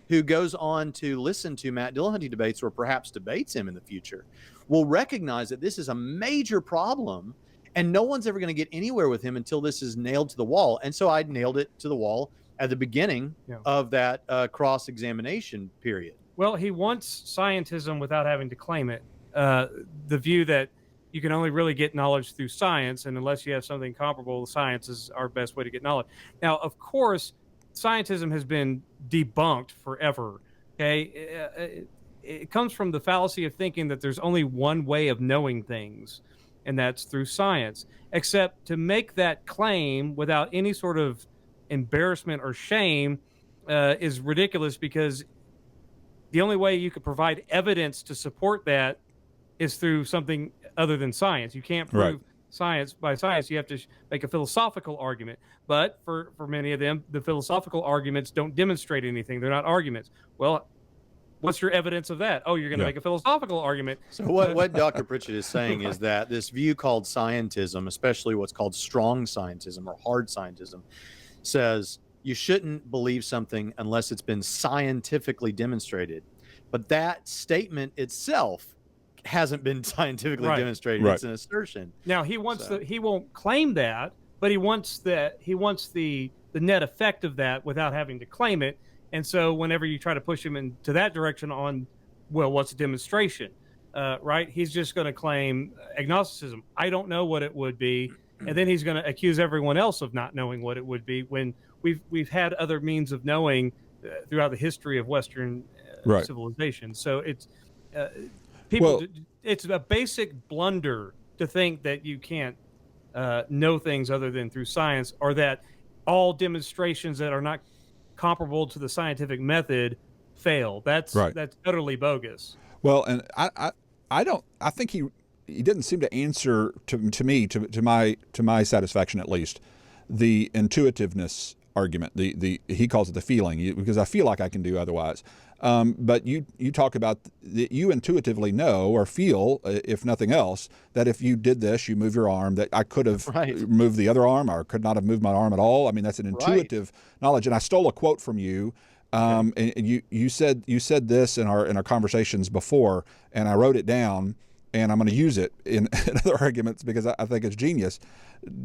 who goes on to listen to Matt Dillahunty debates, or perhaps debates him in the future, will recognize that this is a major problem, and no one's ever going to get anywhere with him until this is nailed to the wall. And so I nailed it to the wall at the beginning of that cross-examination period. Well, he wants scientism without having to claim it. The view that you can only really get knowledge through science, and unless you have something comparable, science is our best way to get knowledge. Now, of course, scientism has been debunked forever. Okay, it comes from the fallacy of thinking that there's only one way of knowing things, and that's through science. Except to make that claim without any sort of embarrassment or shame is ridiculous, because the only way you could provide evidence to support that is through something other than science. You can't prove science by science. You have to make a philosophical argument. But for many of them, the philosophical arguments don't demonstrate anything. They're not arguments. Well, what's your evidence of that? Oh, you're going to make a philosophical argument. So what Dr. Pritchett is saying is that this view called scientism, especially what's called strong scientism or hard scientism, says you shouldn't believe something unless it's been scientifically demonstrated. But that statement itself hasn't been scientifically demonstrated. It's an assertion. Now he won't claim that, but he wants the net effect of that without having to claim it. And so whenever you try to push him into that direction on, well, what's a demonstration? He's just going to claim agnosticism. I don't know what it would be. And then he's going to accuse everyone else of not knowing what it would be, when we've had other means of knowing throughout the history of Western civilization. So it's it's a basic blunder to think that you can't know things other than through science, or that all demonstrations that are not comparable to the scientific method fail. That's utterly bogus. Well, and I think he didn't seem to answer to my satisfaction, at least, the intuitiveness argument. He calls it the feeling, because I feel like I can do otherwise. But you talk about that you intuitively know or feel, if nothing else, that if you did this, you move your arm, that I could have moved the other arm or could not have moved my arm at all. I mean, that's an intuitive knowledge. And I stole a quote from you. And you said this in our conversations before, and I wrote it down, and I'm going to use it in other arguments because I think it's genius.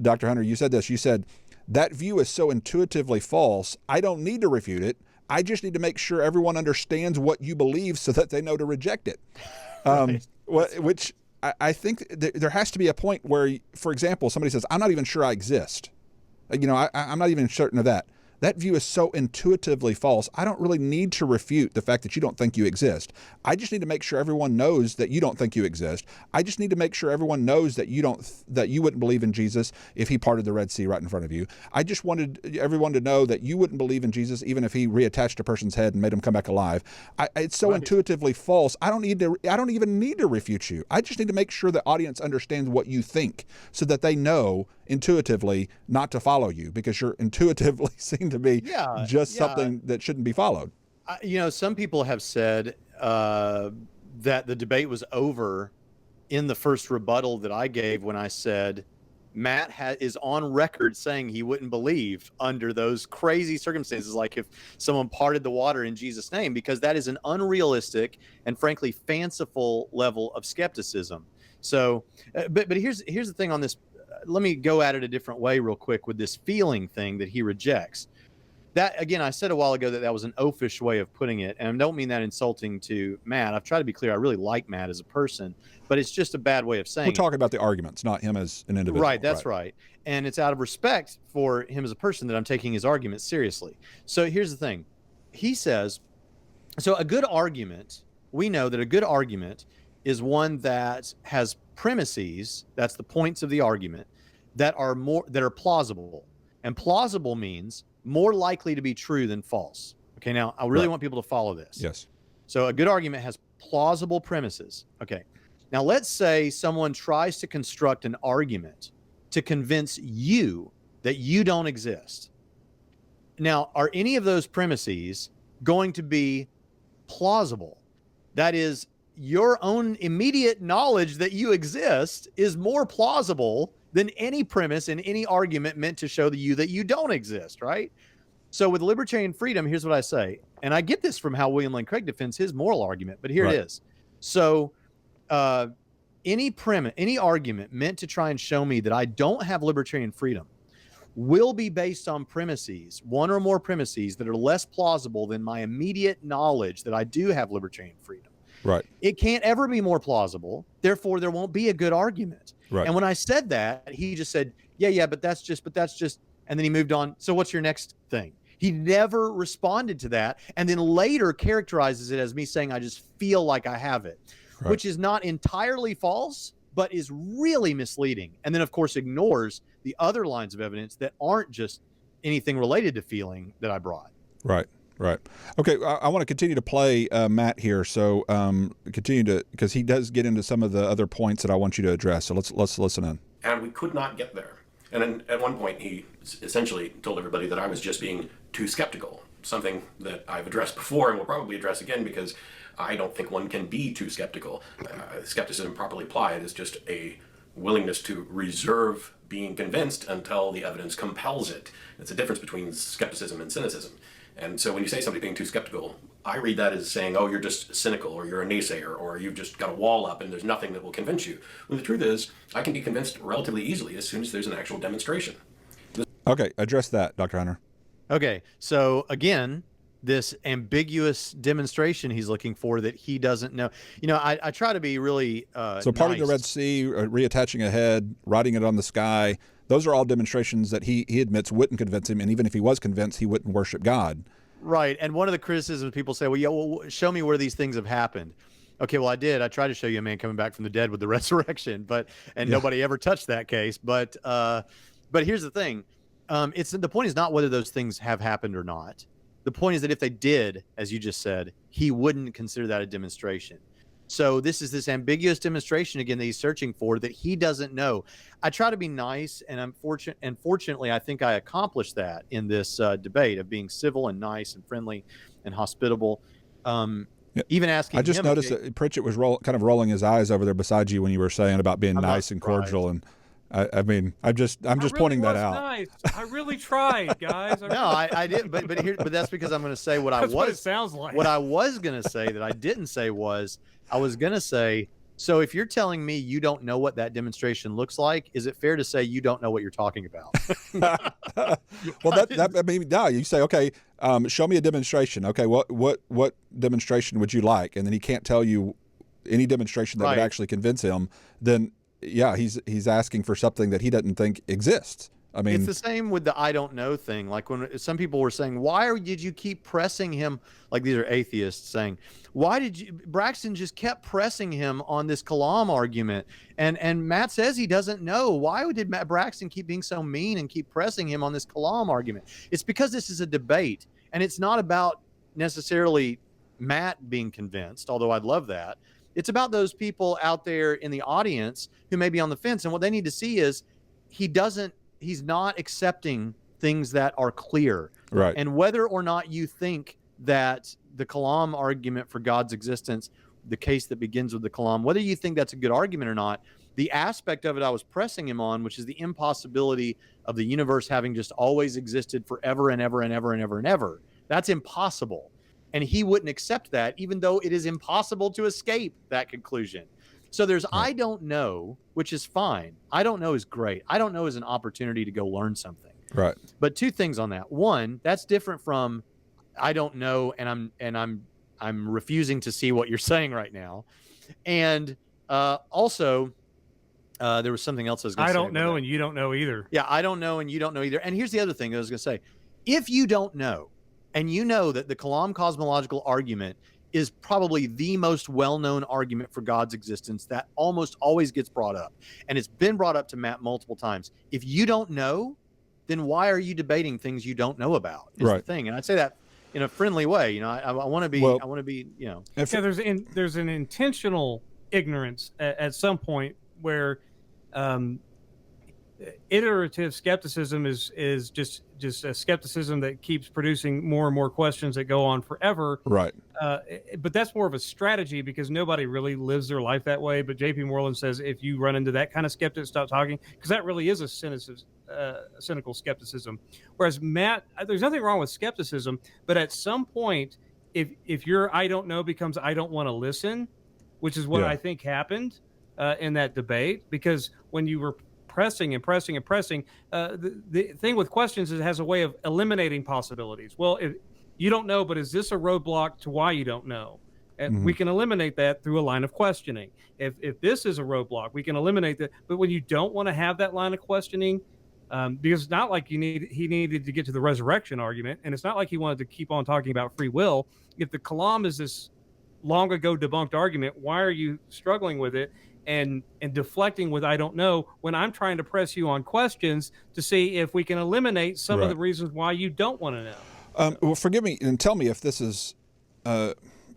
Dr. Hunter, you said this. You said, that view is so intuitively false, I don't need to refute it. I just need to make sure everyone understands what you believe so that they know to reject it. Which I think there has to be a point where, for example, somebody says, I'm not even sure I exist. I'm not even certain of that. That view is so intuitively false. I don't really need to refute the fact that you don't think you exist. I just need to make sure everyone knows that you don't think you exist. I just need to make sure everyone knows that you wouldn't believe in Jesus if he parted the Red Sea right in front of you. I just wanted everyone to know that you wouldn't believe in Jesus even if he reattached a person's head and made him come back alive. It's so intuitively false. I don't even need to refute you. I just need to make sure the audience understands what you think so that they know intuitively not to follow you, because you're intuitively seen to be something that shouldn't be followed. Some people have said that the debate was over in the first rebuttal that I gave when I said Matt is on record saying he wouldn't believe under those crazy circumstances, like if someone parted the water in Jesus' name, because that is an unrealistic and frankly fanciful level of skepticism. So, but here's the thing on this. Let me go at it a different way real quick with this feeling thing that he rejects. That, again, I said a while ago that was an oafish way of putting it, and I don't mean that insulting to Matt. I've tried to be clear. I really like Matt as a person, but it's just a bad way of saying We're talking about the arguments, not him as an individual. Right, that's right. And it's out of respect for him as a person that I'm taking his arguments seriously. So here's the thing. He says, so a good argument, we know that a good argument is one that has premises, that's the points of the argument, that are plausible. And plausible means more likely to be true than false. Okay, now I really want people to follow this. Yes. So a good argument has plausible premises. Okay. Now let's say someone tries to construct an argument to convince you that you don't exist. Now, are any of those premises going to be plausible? That is, your own immediate knowledge that you exist is more plausible than any premise in any argument meant to show you that you don't exist, right? So with libertarian freedom, here's what I say, and I get this from how William Lane Craig defends his moral argument, but here it is. So any argument meant to try and show me that I don't have libertarian freedom will be based on premises, one or more premises that are less plausible than my immediate knowledge that I do have libertarian freedom. Right. It can't ever be more plausible. Therefore, there won't be a good argument. Right. And when I said that, he just said, yeah, but that's just, and then he moved on. So what's your next thing? He never responded to that. And then later characterizes it as me saying, I just feel like I have it, which is not entirely false, but is really misleading. And then, of course, ignores the other lines of evidence that aren't just anything related to feeling that I brought. Right. Right. Okay. I want to continue to play Matt here. So because he does get into some of the other points that I want you to address. So let's listen in. And we could not get there. And then at one point, he essentially told everybody that I was just being too skeptical, something that I've addressed before and will probably address again, because I don't think one can be too skeptical. Skepticism properly applied is just a willingness to reserve being convinced until the evidence compels it. It's a difference between skepticism and cynicism. And so when you say somebody being too skeptical, I read that as saying, oh, you're just cynical, or you're a naysayer, or you've just got a wall up and there's nothing that will convince you. When the truth is, I can be convinced relatively easily as soon as there's an actual demonstration. Okay, address that, Dr. Hunter. Okay, so again, this ambiguous demonstration he's looking for that he doesn't know. I try to be really So parting the Red Sea, reattaching a head, riding it on the sky, those are all demonstrations that he admits wouldn't convince him, and even if he was convinced, he wouldn't worship God. Right, and one of the criticisms people say, well, show me where these things have happened. Okay, well, I did. I tried to show you a man coming back from the dead with the resurrection, and nobody ever touched that case. But here's the thing. The point is not whether those things have happened or not. The point is that if they did, as you just said, he wouldn't consider that a demonstration. So this is this ambiguous demonstration again that he's searching for that he doesn't know. I try to be nice, and fortunately, I think I accomplished that in this debate of being civil and nice and friendly and hospitable. Even asking. I just noticed that Pritchett was kind of rolling his eyes over there beside you when you were saying about being nice and cordial, and I mean, I'm just pointing that out. Nice. I really tried, guys. I didn't, but that's because I'm going to say that's what it sounds like. What I was going to say that I didn't say was I was going to say. So if you're telling me you don't know what that demonstration looks like, is it fair to say you don't know what you're talking about? Well, I mean, no, you say, okay, show me a demonstration. Okay, what demonstration would you like? And then he can't tell you any demonstration that would actually convince him. Then, yeah, he's asking for something that he doesn't think exists. I mean, it's the same with the I don't know thing. Like when some people were saying, why did you keep pressing him? Like these are atheists saying, Braxton just kept pressing him on this Kalam argument. And Matt says he doesn't know. Why did Braxton keep being so mean and keep pressing him on this Kalam argument? It's because this is a debate, and it's not about necessarily Matt being convinced, although I'd love that. It's about those people out there in the audience who may be on the fence. And what they need to see is he's not accepting things that are clear. Right. And whether or not you think that the Kalam argument for God's existence, the case that begins with the Kalam, whether you think that's a good argument or not, the aspect of it I was pressing him on, which is the impossibility of the universe having just always existed forever and ever and ever and ever and ever, that's impossible. And he wouldn't accept that, even though it is impossible to escape that conclusion. So there's I don't know, which is fine. I don't know is great. I don't know is an opportunity to go learn something. Right. But two things on that. One, that's different from I don't know, and I'm refusing to see what you're saying right now. And also, there was something else I was going to say. I don't know, and you don't know either. Yeah, I don't know, and you don't know either. And here's the other thing I was going to say. If you don't know, and you know that the Kalam cosmological argument is probably the most well-known argument for God's existence that almost always gets brought up. And it's been brought up to Matt multiple times. If you don't know, then why are you debating things you don't know about? Is the thing. And I'd say that in a friendly way. You know, I want to be, you know. Yeah, there's an intentional ignorance at some point where iterative skepticism is just a skepticism that keeps producing more and more questions that go on forever. Right. But that's more of a strategy because nobody really lives their life that way. But J.P. Moreland says if you run into that kind of skeptic, stop talking, because that really is a cynical skepticism. Whereas Matt, there's nothing wrong with skepticism, but at some point, if your I don't know becomes I don't want to listen, which is what I think happened in that debate, because when you were pressing, the thing with questions is it has a way of eliminating possibilities. Well, if you don't know, but is this a roadblock to why you don't know? And we can eliminate that through a line of questioning. If this is a roadblock, we can eliminate that. But when you don't want to have that line of questioning, because it's not like he needed to get to the resurrection argument, and it's not like he wanted to keep on talking about free will. If the Kalam is this long ago debunked argument, why are you struggling with it and deflecting with I don't know when I'm trying to press you on questions to see if we can eliminate some of the reasons why you don't want to know? Well, forgive me and tell me if this is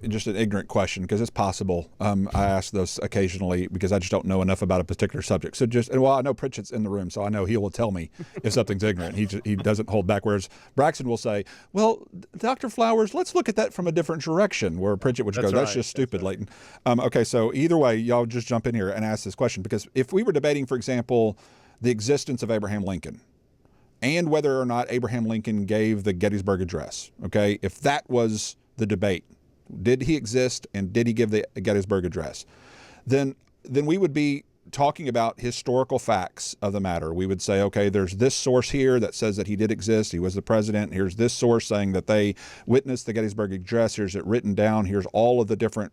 just an ignorant question, because it's possible. I ask those occasionally because I just don't know enough about a particular subject. So I know Pritchett's in the room, so I know he will tell me if something's ignorant. He doesn't hold back. Whereas Braxton will say, well, Dr. Flowers, let's look at that from a different direction, where Pritchett would go, that's just stupid, Leighton. Okay, so either way, y'all just jump in here and ask this question, because if we were debating, for example, the existence of Abraham Lincoln and whether or not Abraham Lincoln gave the Gettysburg Address, okay, if that was the debate, did he exist and did he give the Gettysburg Address? Then we would be talking about historical facts of the matter. We would say, okay, there's this source here that says that he did exist. He was the president. Here's this source saying that they witnessed the Gettysburg Address. Here's it written down. Here's all of the different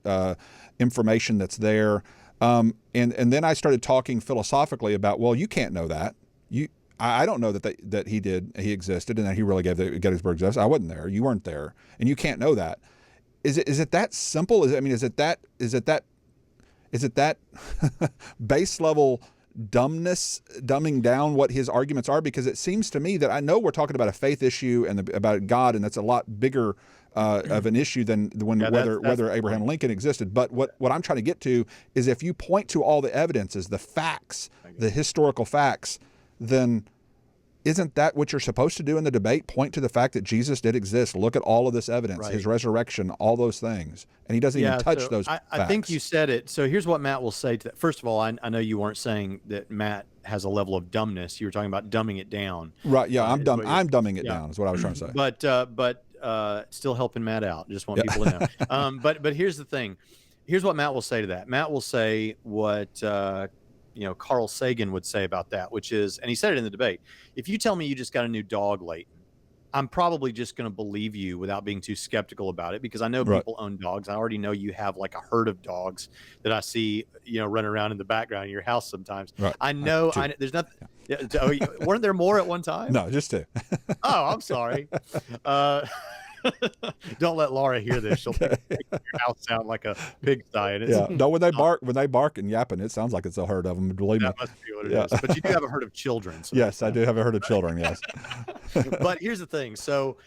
information that's there. And then I started talking philosophically about, well, you can't know that. I don't know that he existed and that he really gave the Gettysburg Address. I wasn't there. You weren't there, and you can't know that. Is it that simple? Is it that base level dumbness, dumbing down what his arguments are? Because it seems to me that I know we're talking about a faith issue and about God, and that's a lot bigger of an issue than whether Abraham Lincoln existed. But what I'm trying to get to is if you point to all the evidences, the facts, the historical facts, then isn't that what you're supposed to do in the debate? Point to the fact that Jesus did exist. Look at all of this evidence, his resurrection, all those things. And he doesn't even touch those facts. I think you said it. So here's what Matt will say to that. First of all, I know you weren't saying that Matt has a level of dumbness. You were talking about dumbing it down. Right, yeah, I'm dumbing it down is what I was trying to say. But still helping Matt out. Just want people to know. But here's the thing. Here's what Matt will say to that. Matt will say what Carl Sagan would say about that, which is, and he said it in the debate, if you tell me you just got a new dog, Leighton, I'm probably just going to believe you without being too skeptical about it, because I know people own dogs. I already know you have like a herd of dogs that I see, running around in the background in your house sometimes. Right. I know there's nothing. Yeah. Weren't there more at one time? No, just two. Oh, I'm sorry. Don't let Laura hear this. She'll make your house sound like a pigsty. No, when they bark and yapping, it sounds like it's a herd of them. Believe me. That must be what it is. But you do have a herd of children. So yes, I do have a herd of children. Yes. But here's the thing. So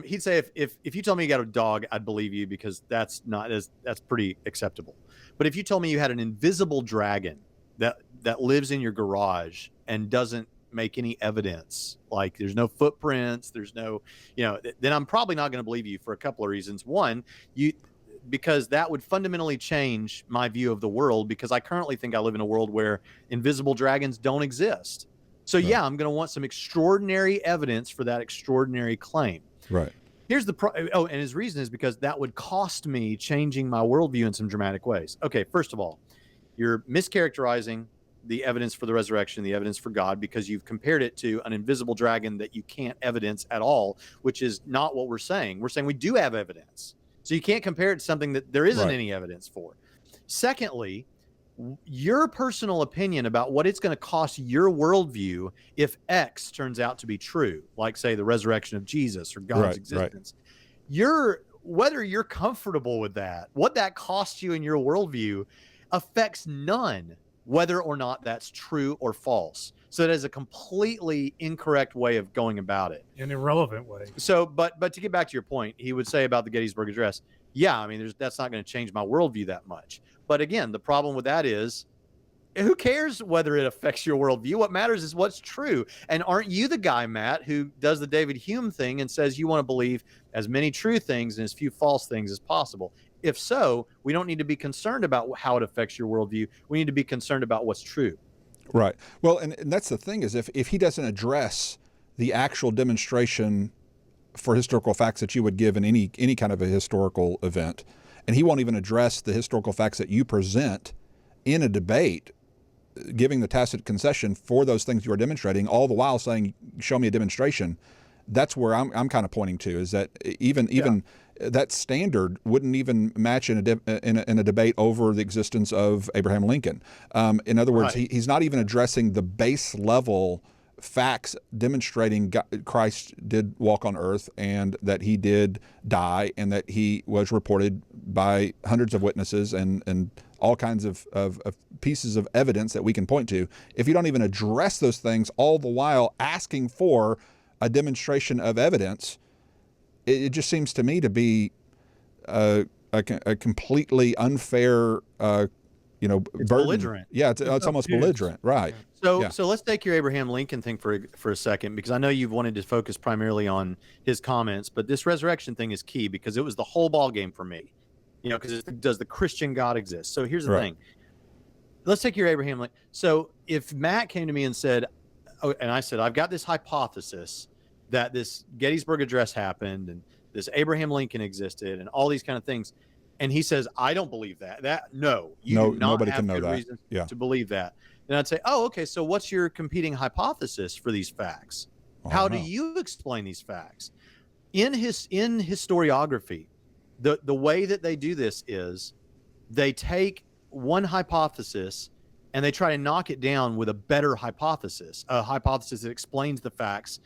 he'd say if you told me you got a dog, I'd believe you, because that's pretty acceptable. But if you told me you had an invisible dragon that lives in your garage and doesn't make any evidence, like there's no footprints, there's no, then I'm probably not going to believe you for a couple of reasons. One, because that would fundamentally change my view of the world, because I currently think I live in a world where invisible dragons don't exist. So I'm going to want some extraordinary evidence for that extraordinary claim. Right. Here's and his reason is because that would cost me changing my worldview in some dramatic ways. Okay, first of all, you're mischaracterizing the evidence for the resurrection, the evidence for God, because you've compared it to an invisible dragon that you can't evidence at all, which is not what we're saying. We're saying we do have evidence. So you can't compare it to something that there isn't any evidence for. Secondly, your personal opinion about what it's going to cost your worldview if X turns out to be true, like say the resurrection of Jesus or God's existence, whether you're comfortable with that, what that costs you in your worldview affects none whether or not that's true or false. So that is a completely incorrect way of going about it. An irrelevant way. So, but to get back to your point, he would say about the Gettysburg Address, that's not going to change my worldview that much. But again, the problem with that is, who cares whether it affects your worldview? What matters is what's true. And aren't you the guy, Matt, who does the David Hume thing and says you want to believe as many true things and as few false things as possible? If so, we don't need to be concerned about how it affects your worldview. We need to be concerned about what's true. Right. Well, and that's the thing is if he doesn't address the actual demonstration for historical facts that you would give in any kind of a historical event, and he won't even address the historical facts that you present in a debate, giving the tacit concession for those things you are demonstrating, all the while saying, show me a demonstration, that's where I'm kind of pointing to, is that even that standard wouldn't even match in a debate over the existence of Abraham Lincoln. In other words, he's not even addressing the base level facts demonstrating Christ did walk on earth and that he did die and that he was reported by hundreds of witnesses and all kinds of pieces of evidence that we can point to. If you don't even address those things, all the while asking for a demonstration of evidence, it just seems to me to be a completely unfair, burden. Belligerent. Yeah, it's almost belligerent, right? So let's take your Abraham Lincoln thing for a second, because I know you've wanted to focus primarily on his comments, but this resurrection thing is key because it was the whole ball game for me. Because does the Christian God exist? So here's the thing. Let's take your Abraham Lincoln. So if Matt came to me and said, and I said, I've got this hypothesis that this Gettysburg Address happened and this Abraham Lincoln existed and all these kind of things. And he says, I don't believe that. Nobody can know that. Reasons to believe that. And I'd say, oh, okay. So what's your competing hypothesis for these facts? How do you explain these facts? In historiography, the way that they do this is they take one hypothesis and they try to knock it down with a better hypothesis, a hypothesis that explains the facts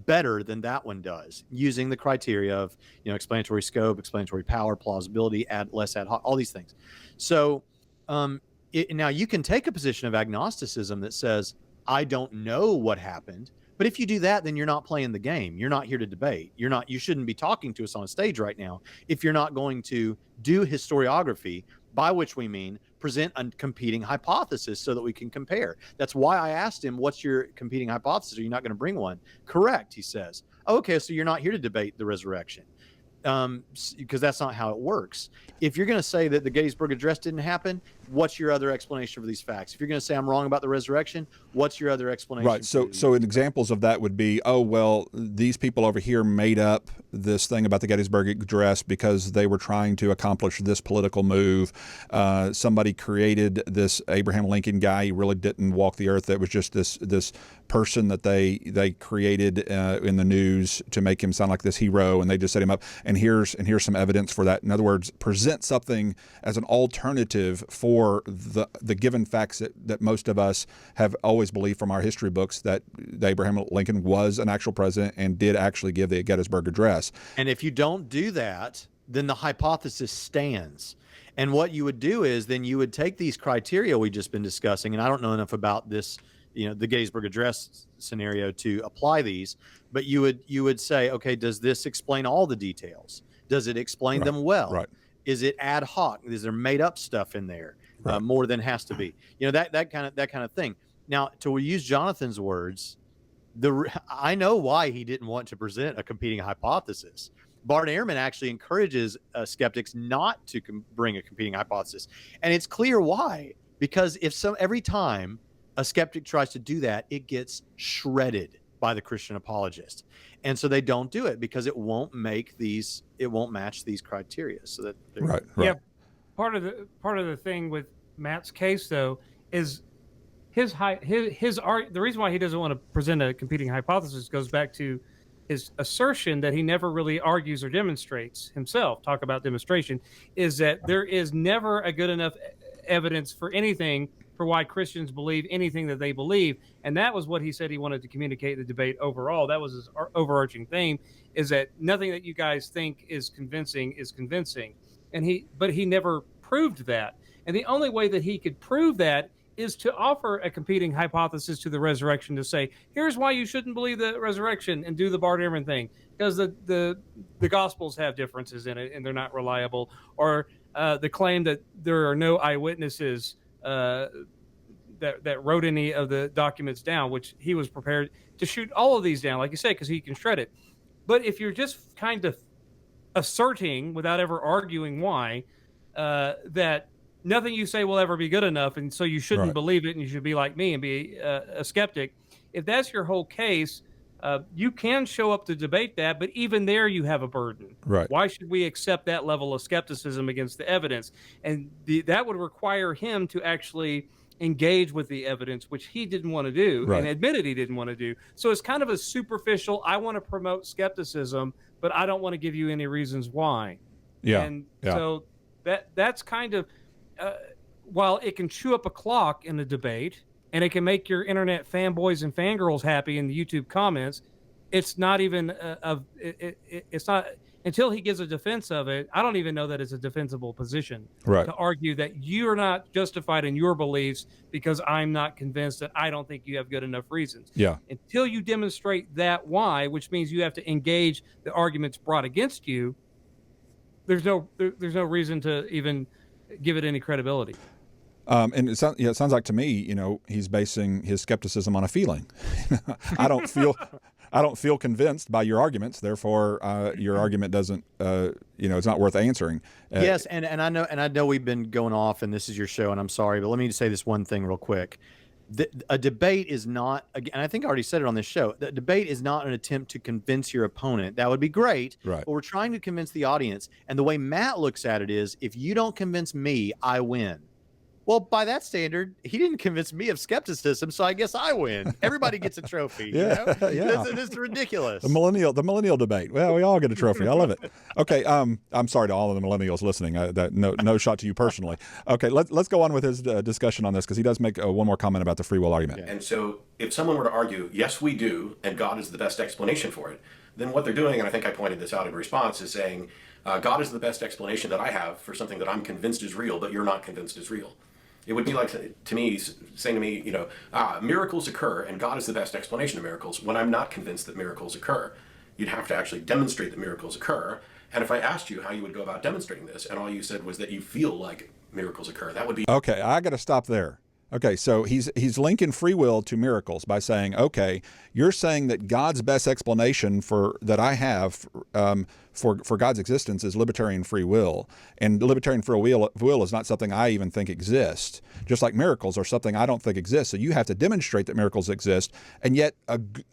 better than that one does, using the criteria of explanatory scope, explanatory power, plausibility, less ad hoc, all these things. So now you can take a position of agnosticism that says I don't know what happened, But if you do that, then you're not playing the game. You're not here to debate. You shouldn't be talking to us on a stage right now if you're not going to do historiography, by which we mean present a competing hypothesis so that we can compare. That's why I asked him, what's your competing hypothesis? Are you not going to bring one? Correct, he says. Okay, so you're not here to debate the resurrection. Because that's not how it works. If you're going to say that the Gettysburg Address didn't happen, what's your other explanation for these facts? If you're going to say I'm wrong about the resurrection, what's your other explanation? Right. So examples of that would be, oh, well, these people over here made up this thing about the Gettysburg Address because they were trying to accomplish this political move. Somebody created this Abraham Lincoln guy. He really didn't walk the earth. That was just this person that they created in the news to make him sound like this hero, and they just set him up. And here's some evidence for that. In other words, present something as an alternative for the given facts that most of us have always believed from our history books, that Abraham Lincoln was an actual president and did actually give the Gettysburg Address. And if you don't do that, then the hypothesis stands. And what you would do is then you would take these criteria we've just been discussing, and I don't know enough about this, the Gettysburg Address scenario to apply these, but you would say, okay, does this explain all the details? Does it explain them well? Right. Is it ad hoc? Is there made up stuff in there more than has to be? That kind of thing. Now, to use Jonathan's words, I know why he didn't want to present a competing hypothesis. Bart Ehrman actually encourages skeptics not to bring a competing hypothesis, and it's clear why. Because every time a skeptic tries to do that, it gets shredded by the Christian apologist, and so they don't do it because it won't match these criteria. So that right. Yeah, part of the thing with Matt's case though is the reason why he doesn't want to present a competing hypothesis goes back to his assertion that he never really argues or demonstrates himself. Talk about demonstration, is that there is never a good enough evidence for anything for why Christians believe anything that they believe. And that was what he said he wanted to communicate in the debate overall. That was his overarching theme, is that nothing that you guys think is convincing. But he never proved that. And the only way that he could prove that is to offer a competing hypothesis to the resurrection, to say, here's why you shouldn't believe the resurrection, and do the Bart Ehrman thing, because the Gospels have differences in it and they're not reliable, or the claim that there are no eyewitnesses that wrote any of the documents down, which he was prepared to shoot all of these down, like you say, because he can shred it. But if you're just kind of asserting without ever arguing why, that nothing you say will ever be good enough, and so you shouldn't believe it, and you should be like me and be a skeptic. If that's your whole case, you can show up to debate that, but even there you have a burden. Right. Why should we accept that level of skepticism against the evidence? And that would require him to actually engage with the evidence, which he didn't want to do, and admitted he didn't want to do. So it's kind of a superficial, I want to promote skepticism, but I don't want to give you any reasons why. So that's kind of, while it can chew up a clock in the debate, and it can make your internet fanboys and fangirls happy in the YouTube comments, it's not even it's not until he gives a defense of it. I don't even know that it's a defensible position to argue that you're not justified in your beliefs because I'm not convinced, that I don't think you have good enough reasons. Yeah. Until you demonstrate that why, which means you have to engage the arguments brought against you, there's no reason to even give it any credibility. And it sounds like to me, he's basing his skepticism on a feeling. I don't feel convinced by your arguments. Therefore, your argument doesn't, it's not worth answering. Yes, and I know we've been going off, and this is your show, and I'm sorry, but let me just say this one thing real quick. A debate is not, and I think I already said it on this show, the debate is not an attempt to convince your opponent. That would be great, but we're trying to convince the audience. And the way Matt looks at it is, if you don't convince me, I win. Well, by that standard, he didn't convince me of skepticism, so I guess I win. Everybody gets a trophy. Yeah. This is ridiculous. The millennial debate. Well, we all get a trophy. I love it. Okay, I'm sorry to all of the millennials listening. No shot to you personally. Okay, let's go on with his discussion on this, because he does make one more comment about the free will argument. And so, if someone were to argue, yes, we do, and God is the best explanation for it, then what they're doing, and I think I pointed this out in response, is saying, God is the best explanation that I have for something that I'm convinced is real, but you're not convinced is real. It would be like, to me, saying to me, miracles occur and God is the best explanation of miracles, when I'm not convinced that miracles occur. You'd have to actually demonstrate that miracles occur. And if I asked you how you would go about demonstrating this, and all you said was that you feel like miracles occur, that would be... Okay, I got to stop there. Okay, so he's linking free will to miracles by saying, okay, you're saying that God's best explanation that I have for God's existence is libertarian free will, and libertarian free will is not something I even think exists, just like miracles are something I don't think exists. So you have to demonstrate that miracles exist, and yet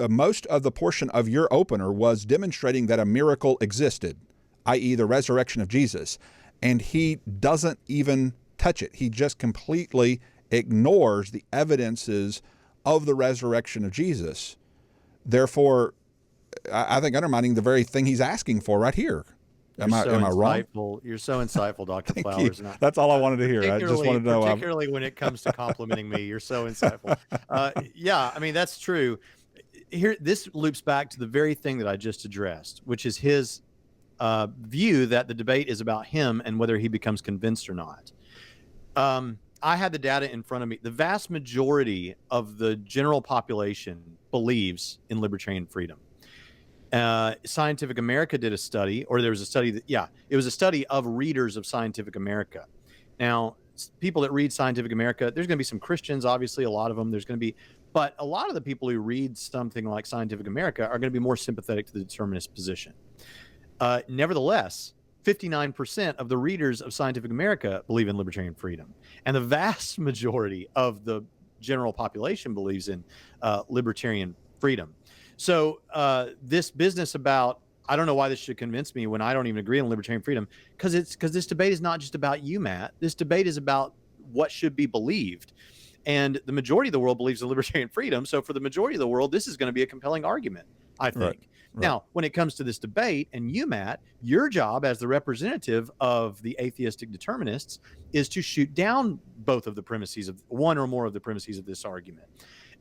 most of the portion of your opener was demonstrating that a miracle existed, i.e. the resurrection of Jesus, and he doesn't even touch it. He just completely ignores the evidences of the resurrection of Jesus. Therefore, I think undermining the very thing he's asking for right here. Am I wrong? You're so insightful, Dr. Thank Flowers. you. That's all I wanted to hear. I just wanted to know. Particularly when it comes to complimenting me, you're so insightful. Yeah, I mean, that's true. Here, this loops back to the very thing that I just addressed, which is his view that the debate is about him and whether he becomes convinced or not. I had the data in front of me. The vast majority of the general population believes in libertarian freedom. Scientific America did a study, or there was a study it was a study of readers of Scientific America. Now, people that read Scientific America, there's going to be some Christians, obviously, a lot of them. But a lot of the people who read something like Scientific America are going to be more sympathetic to the determinist position. Nevertheless, 59% of the readers of Scientific America believe in libertarian freedom. And the vast majority of the general population believes in libertarian freedom. So this business about, I don't know why this should convince me when I don't even agree on libertarian freedom, because this debate is not just about you, Matt. This debate is about what should be believed. And the majority of the world believes in libertarian freedom. So for the majority of the world, this is going to be a compelling argument, I think. Right. Now, when it comes to this debate, and you, Matt, your job as the representative of the atheistic determinists is to shoot down both of the premises of one or more of the premises of this argument.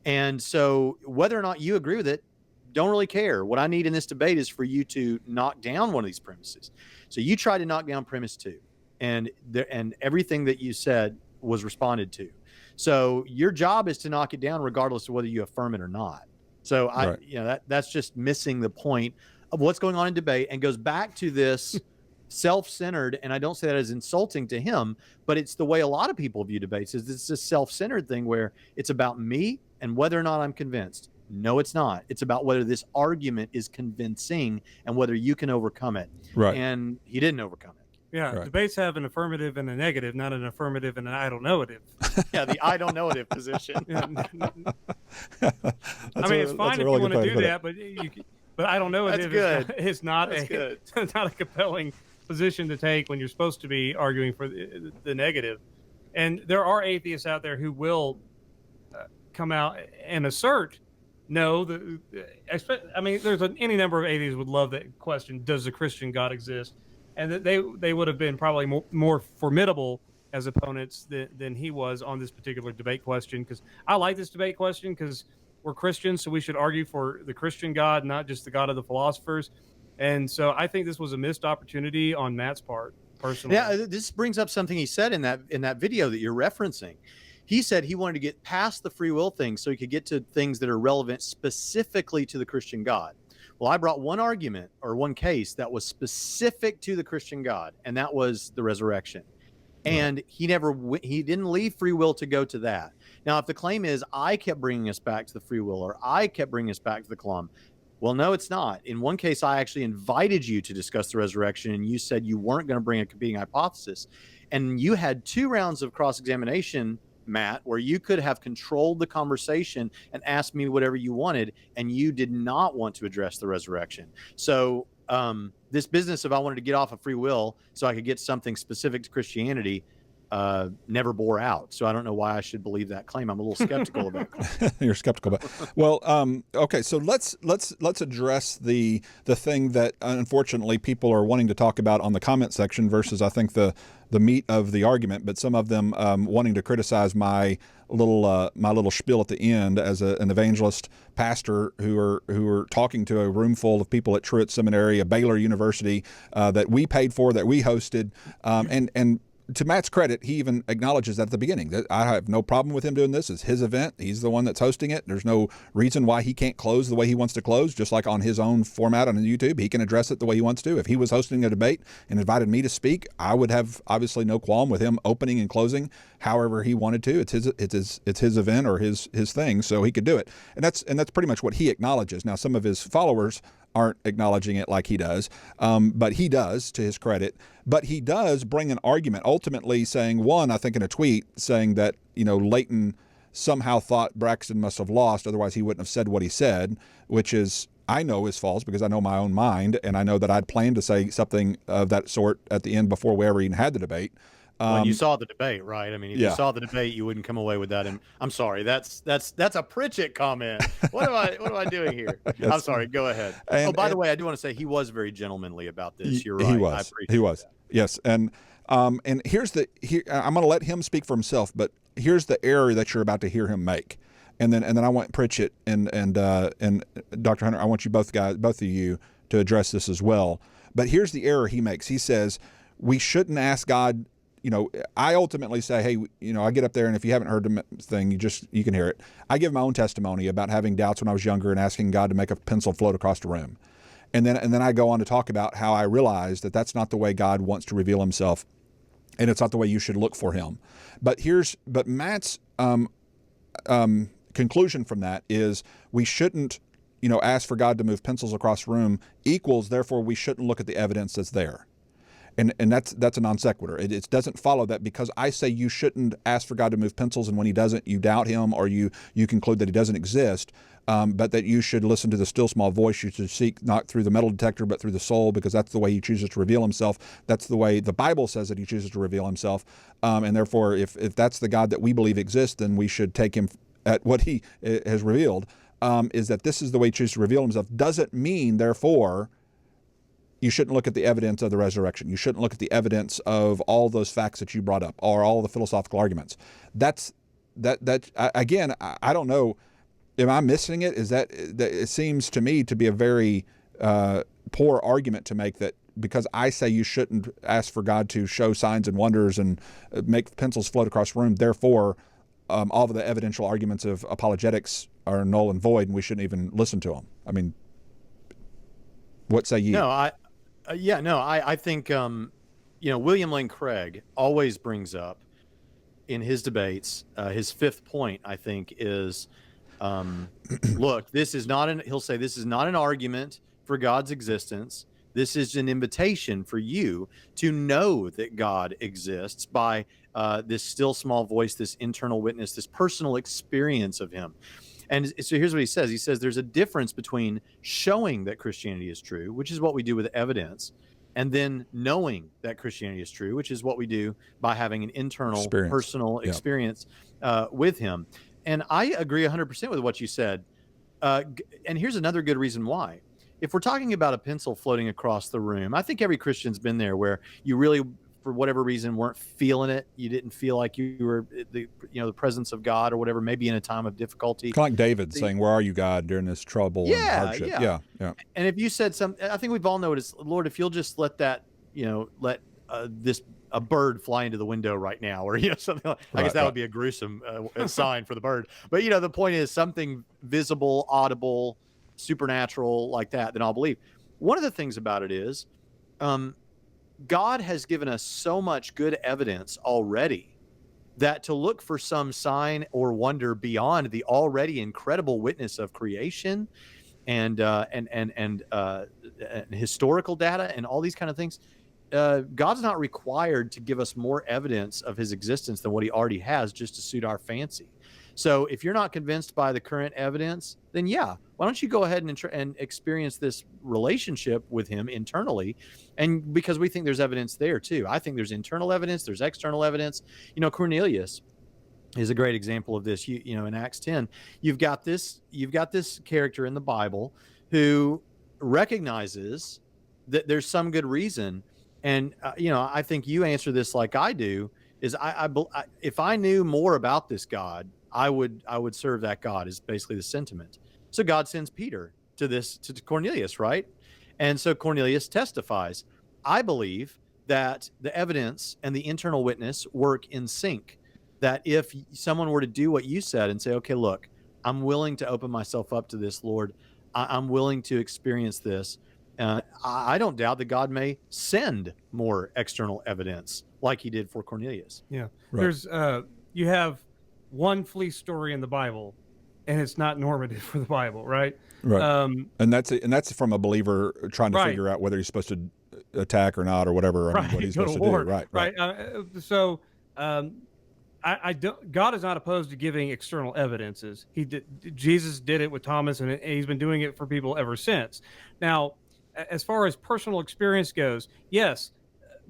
And so whether or not you agree with it, don't really care. What I need in this debate is for you to knock down one of these premises. So you try to knock down premise 2, and everything that you said was responded to. So your job is to knock it down regardless of whether you affirm it or not. So that's just missing the point of what's going on in debate, and goes back to this self-centered, and I don't say that as insulting to him, but it's the way a lot of people view debates, is it's this self-centered thing where it's about me and whether or not I'm convinced. No, it's not. It's about whether this argument is convincing and whether you can overcome it. Right. And he didn't overcome it. Yeah, right. Debates have an affirmative and a negative, not an affirmative and an I don't know-ative. Yeah, the I don't know-ative position. I mean, it's fine if you want to do that, but I don't know-ative is not a compelling position to take when you're supposed to be arguing for the negative. And there are atheists out there who will come out and assert, no, there's any number of atheists would love that question, does the Christian God exist? And that they would have been probably more formidable as opponents than he was on this particular debate question. Because I like this debate question because we're Christians, so we should argue for the Christian God, not just the God of the philosophers. And so I think this was a missed opportunity on Matt's part, personally. Yeah, this brings up something he said in that video that you're referencing. He said he wanted to get past the free will thing so he could get to things that are relevant specifically to the Christian God. Well, I brought one argument or one case that was specific to the Christian God, and that was the resurrection. And he didn't leave free will to go to that. Now, if the claim is I kept bringing us back to the free will, or I kept bringing us back to the clum, well, no, it's not. In one case, I actually invited you to discuss the resurrection, and you said you weren't going to bring a competing hypothesis. And you had 2 rounds of cross-examination, Matt, where you could have controlled the conversation and asked me whatever you wanted, and you did not want to address the resurrection. So this business of I wanted to get off of free will so I could get something specific to Christianity never bore out. So I don't know why I should believe that claim. I'm a little skeptical about it. You're skeptical about it. Well, okay, so let's address the thing that unfortunately people are wanting to talk about on the comment section versus I think the meat of the argument, but some of them wanting to criticize my little spiel at the end as an evangelist pastor who are talking to a room full of people at Trinity Seminary, a Baylor University that we paid for, that we hosted, and to Matt's credit, he even acknowledges that at the beginning. That I have no problem with him doing this. It's his event. He's the one that's hosting it. There's no reason why he can't close the way he wants to close, just like on his own format on YouTube. He can address it the way he wants to. If he was hosting a debate and invited me to speak, I would have obviously no qualm with him opening and closing however he wanted to. It's his event or his thing, so he could do it. And that's pretty much what he acknowledges. Now, some of his followers aren't acknowledging it like he does, but he does, to his credit. But he does bring an argument, ultimately saying, one, I think in a tweet, saying that, Leighton somehow thought Braxton must have lost, otherwise he wouldn't have said what he said, which is, I know is false because I know my own mind, and I know that I'd planned to say something of that sort at the end before we ever even had the debate. When you saw the debate, right? I mean, if you saw the debate, you wouldn't come away with that. And I'm sorry, that's a Pritchett comment. What am I doing here? Yes. I'm sorry. Go ahead. And, by the way, I do want to say he was very gentlemanly about this. You're right. He was. He was. That. Yes. And I'm going to let him speak for himself. But here's the error that you're about to hear him make. And then I want Pritchett and Dr. Hunter. I want you both of you to address this as well. But here's the error he makes. He says we shouldn't ask God. I ultimately say, hey, I get up there, and if you haven't heard the thing, you can hear it. I give my own testimony about having doubts when I was younger and asking God to make a pencil float across the room. And then I go on to talk about how I realized that that's not the way God wants to reveal himself, and it's not the way you should look for him. But Matt's conclusion from that is we shouldn't, ask for God to move pencils across the room equals, therefore, we shouldn't look at the evidence that's there. And that's a non sequitur. It doesn't follow that because I say you shouldn't ask for God to move pencils, and when he doesn't, you doubt him or you conclude that he doesn't exist, but that you should listen to the still small voice. You should seek not through the metal detector but through the soul, because that's the way he chooses to reveal himself. That's the way the Bible says that he chooses to reveal himself. And therefore, if that's the God that we believe exists, then we should take him at what he has revealed, is that this is the way he chooses to reveal himself. Doesn't mean, therefore, you shouldn't look at the evidence of the resurrection. You shouldn't look at the evidence of all those facts that you brought up or all the philosophical arguments. Again, I don't know. Am I missing it? Is that it seems to me to be a very poor argument to make, that because I say you shouldn't ask for God to show signs and wonders and make pencils float across the room, therefore all of the evidential arguments of apologetics are null and void and we shouldn't even listen to them. I mean, what say you? No, I think, William Lane Craig always brings up in his debates, his fifth point, I think, is, look, he'll say, this is not an argument for God's existence. This is an invitation for you to know that God exists by this still small voice, this internal witness, this personal experience of him. And so here's what he says. He says there's a difference between showing that Christianity is true, which is what we do with evidence, and then knowing that Christianity is true, which is what we do by having an internal, personal experience with him. And I agree 100% with what you said. And here's another good reason why. If we're talking about a pencil floating across the room, I think every Christian's been there where you really, for whatever reason, weren't feeling it. You didn't feel like you were the presence of God or whatever, maybe in a time of difficulty. Kind of like David saying, where are you, God, during this trouble and hardship? Yeah. And if you said I think we've all noticed, Lord, if you'll just let that, a bird fly into the window right now, or, something like, I guess that would be a gruesome sign for the bird. But, the point is something visible, audible, supernatural like that, then I'll believe. One of the things about it is, God has given us so much good evidence already that to look for some sign or wonder beyond the already incredible witness of creation and historical data and all these kind of things, God's not required to give us more evidence of his existence than what he already has just to suit our fancy. So if you're not convinced by the current evidence, then why don't you go ahead and experience this relationship with him internally? And because we think there's evidence there too. I think there's internal evidence, there's external evidence. Cornelius is a great example of this. In Acts 10, you've got this character in the Bible who recognizes that there's some good reason. And, I think you answer this like I do, is if I knew more about this God, I would serve that God, is basically the sentiment. So God sends Peter to Cornelius, right? And so Cornelius testifies, I believe that the evidence and the internal witness work in sync. That if someone were to do what you said and say, okay, look, I'm willing to open myself up to this, Lord, I'm willing to experience this. I don't doubt that God may send more external evidence like he did for Cornelius. Yeah. Right. There's you have one fleece story in the Bible, and it's not normative for the Bible, right? Right. And that's from a believer trying to Right. figure out whether he's supposed to attack or not or whatever. I mean, what he's Go supposed to to war. do. Right. Right. I don't. God is not opposed to giving external evidences. Jesus did it with Thomas, and he's been doing it for people ever since. Now, as far as personal experience goes, yes,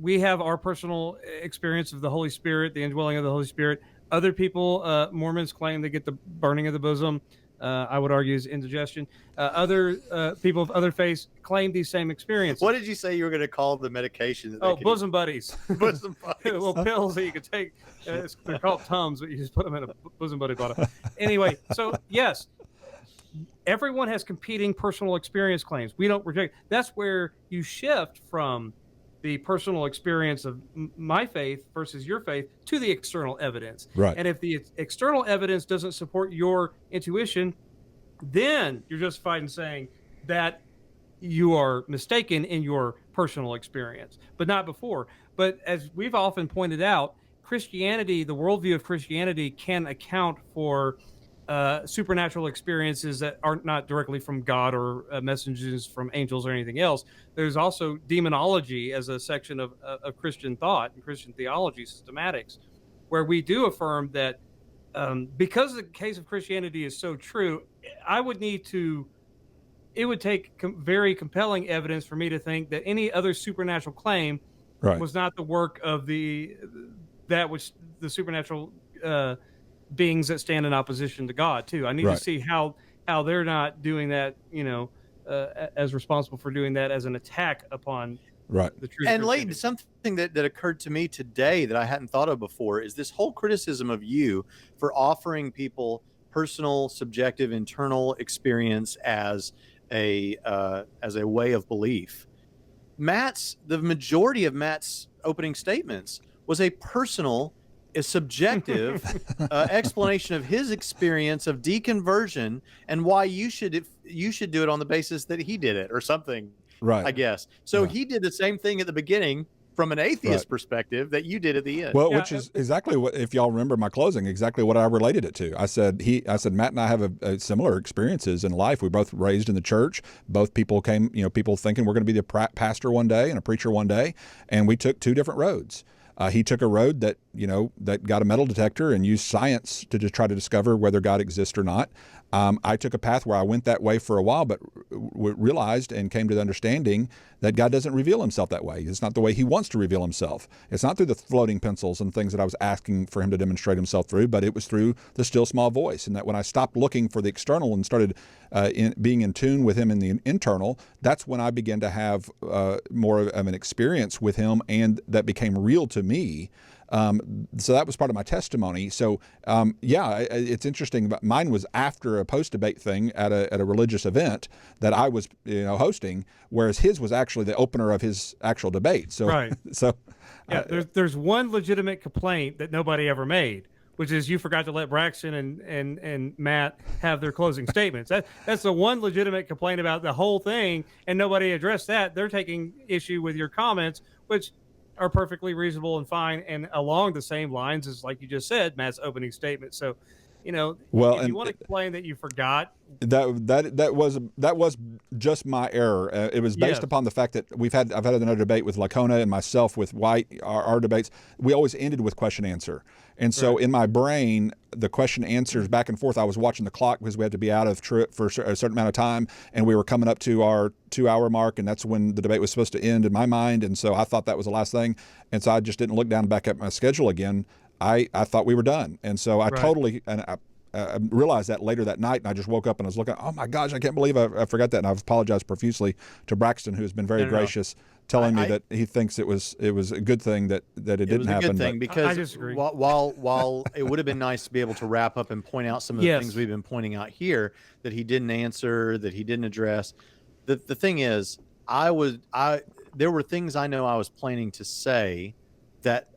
we have our personal experience of the Holy Spirit, the indwelling of the Holy Spirit. Other people, Mormons claim they get the burning of the bosom. I would argue is indigestion. Other people of other faiths claim these same experiences. What did you say you were going to call the medication? Bosom buddies. Bosom buddies. Little pills that you could take. They're called Tums, but you just put them in a bosom buddy bottle. Anyway, so yes, everyone has competing personal experience claims. We don't reject. That's where you shift from the personal experience of my faith versus your faith to the external evidence. Right. And if the external evidence doesn't support your intuition, then you're justified in saying that you are mistaken in your personal experience, but not before. But as we've often pointed out, Christianity, the worldview of Christianity, can account for supernatural experiences that aren't not directly from God or messages from angels or anything else. There's also demonology as a section of Christian thought and Christian theology systematics, where we do affirm that because the case of Christianity is so true, it would take very compelling evidence for me to think that any other supernatural claim was not the work of that which the supernatural beings that stand in opposition to God too. I need to see how they're not doing that, as responsible for doing that as an attack upon the truth. And Leighton, something that occurred to me today that I hadn't thought of before is this whole criticism of you for offering people personal, subjective, internal experience as a way of belief. The majority of Matt's opening statements was a personal, a subjective explanation of his experience of deconversion and why you should do it on the basis that he did it or something. Right. I guess. So he did the same thing at the beginning from an atheist perspective that you did at the end. Well, which is exactly what, if y'all remember my closing, exactly what I related it to. I said Matt and I have a similar experiences in life. We both raised in the church. Both people people thinking we're going to be the pastor one day and a preacher one day, and we took two different roads. He took a road that got a metal detector and used science to just try to discover whether God exists or not. I took a path where I went that way for a while, but realized and came to the understanding that God doesn't reveal himself that way. It's not the way he wants to reveal himself. It's not through the floating pencils and things that I was asking for him to demonstrate himself through, but it was through the still small voice. And that when I stopped looking for the external and started being in tune with him in the internal, that's when I began to have more of an experience with him, and that became real to me. So that was part of my testimony. So it's interesting. Mine was after a post-debate thing at a religious event that I was hosting, whereas his was actually the opener of his actual debate. So there's one legitimate complaint that nobody ever made, which is you forgot to let Braxton and Matt have their closing statements. That's the one legitimate complaint about the whole thing, and nobody addressed that. They're taking issue with your comments, which are perfectly reasonable and fine, and along the same lines as, like you just said, Matt's opening statement. So, if you want to complain that you forgot, that was just my error. It was based upon the fact that I've had another debate with Lacona and myself with White. Our debates, we always ended with question answer, and so in my brain, the question answers back and forth. I was watching the clock because we had to be out of trip for a certain amount of time, and we were coming up to our 2-hour mark, and that's when the debate was supposed to end in my mind. And so I thought that was the last thing, and so I just didn't look down and back up my schedule again. I thought we were done, and so I totally I realized that later that night, and I just woke up and I was looking, oh my gosh, I can't believe I forgot that, and I've apologized profusely to Braxton, who's been very gracious, telling me that he thinks it was a good thing that it didn't happen. It was a good thing, because I disagree. While it would have been nice to be able to wrap up and point out some of the things we've been pointing out here that he didn't answer, that he didn't address, the thing is, there were things I know I was planning to say that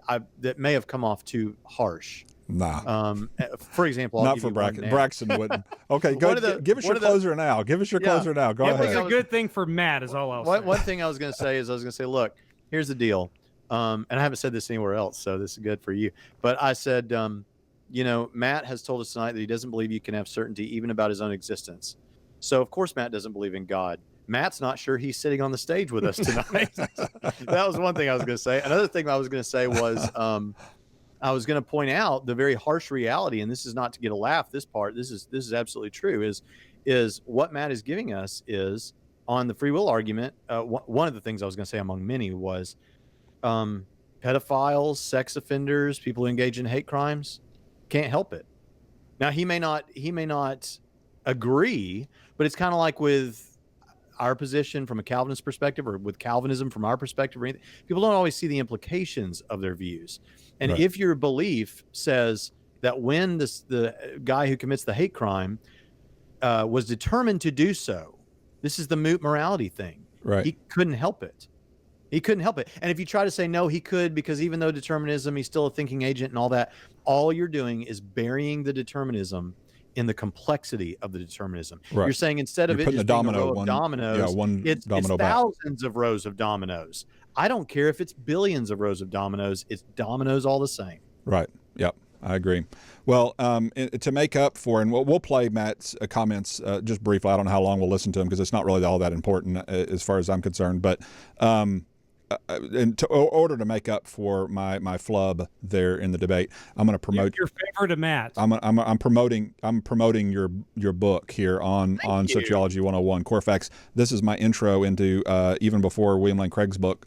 may have come off too harsh. Nah. For example, I'll not give for you one Braxton. now. Braxton wouldn't. Okay, go. Give us your closer now. Give us your closer now. Go It ahead. was a good thing for Matt, is all I'll say. One thing I was going to say is look, here's the deal. And I haven't said this anywhere else, so this is good for you. But I said, Matt has told us tonight that he doesn't believe you can have certainty even about his own existence. So, of course, Matt doesn't believe in God. Matt's not sure he's sitting on the stage with us tonight. That was one thing I was going to say. Another thing I was going to say was I was going to point out the very harsh reality, and this is not to get a laugh, this part, this is absolutely true, is what Matt is giving us is on the free will argument. One of the things I was going to say among many was pedophiles, sex offenders, people who engage in hate crimes can't help it. Now he may not agree, but it's kind of like with our position from a Calvinist perspective, or with Calvinism from our perspective, or anything. People don't always see the implications of their views. And right. If your belief says that when the guy who commits the hate crime was determined to do so, this is the moot morality thing. Right. He couldn't help it. He couldn't help it. And if you try to say, no, he could, because even though determinism, he's still a thinking agent and all that, all you're doing is burying the determinism in the complexity of the determinism. Right. You're saying instead of it just being a row of dominoes, it's thousands of rows of dominoes. I don't care if it's billions of rows of dominoes. It's dominoes all the same. Right. Yep. I agree. Well, to make up for, and we'll play Matt's comments just briefly. I don't know how long we'll listen to them because it's not really all that important as far as I'm concerned. But in order to make up for my flub there in the debate, I'm going to promote your favor to Matt. I'm promoting your book here on Soteriology 101 Core Facts. This is my intro into even before William Lane Craig's book.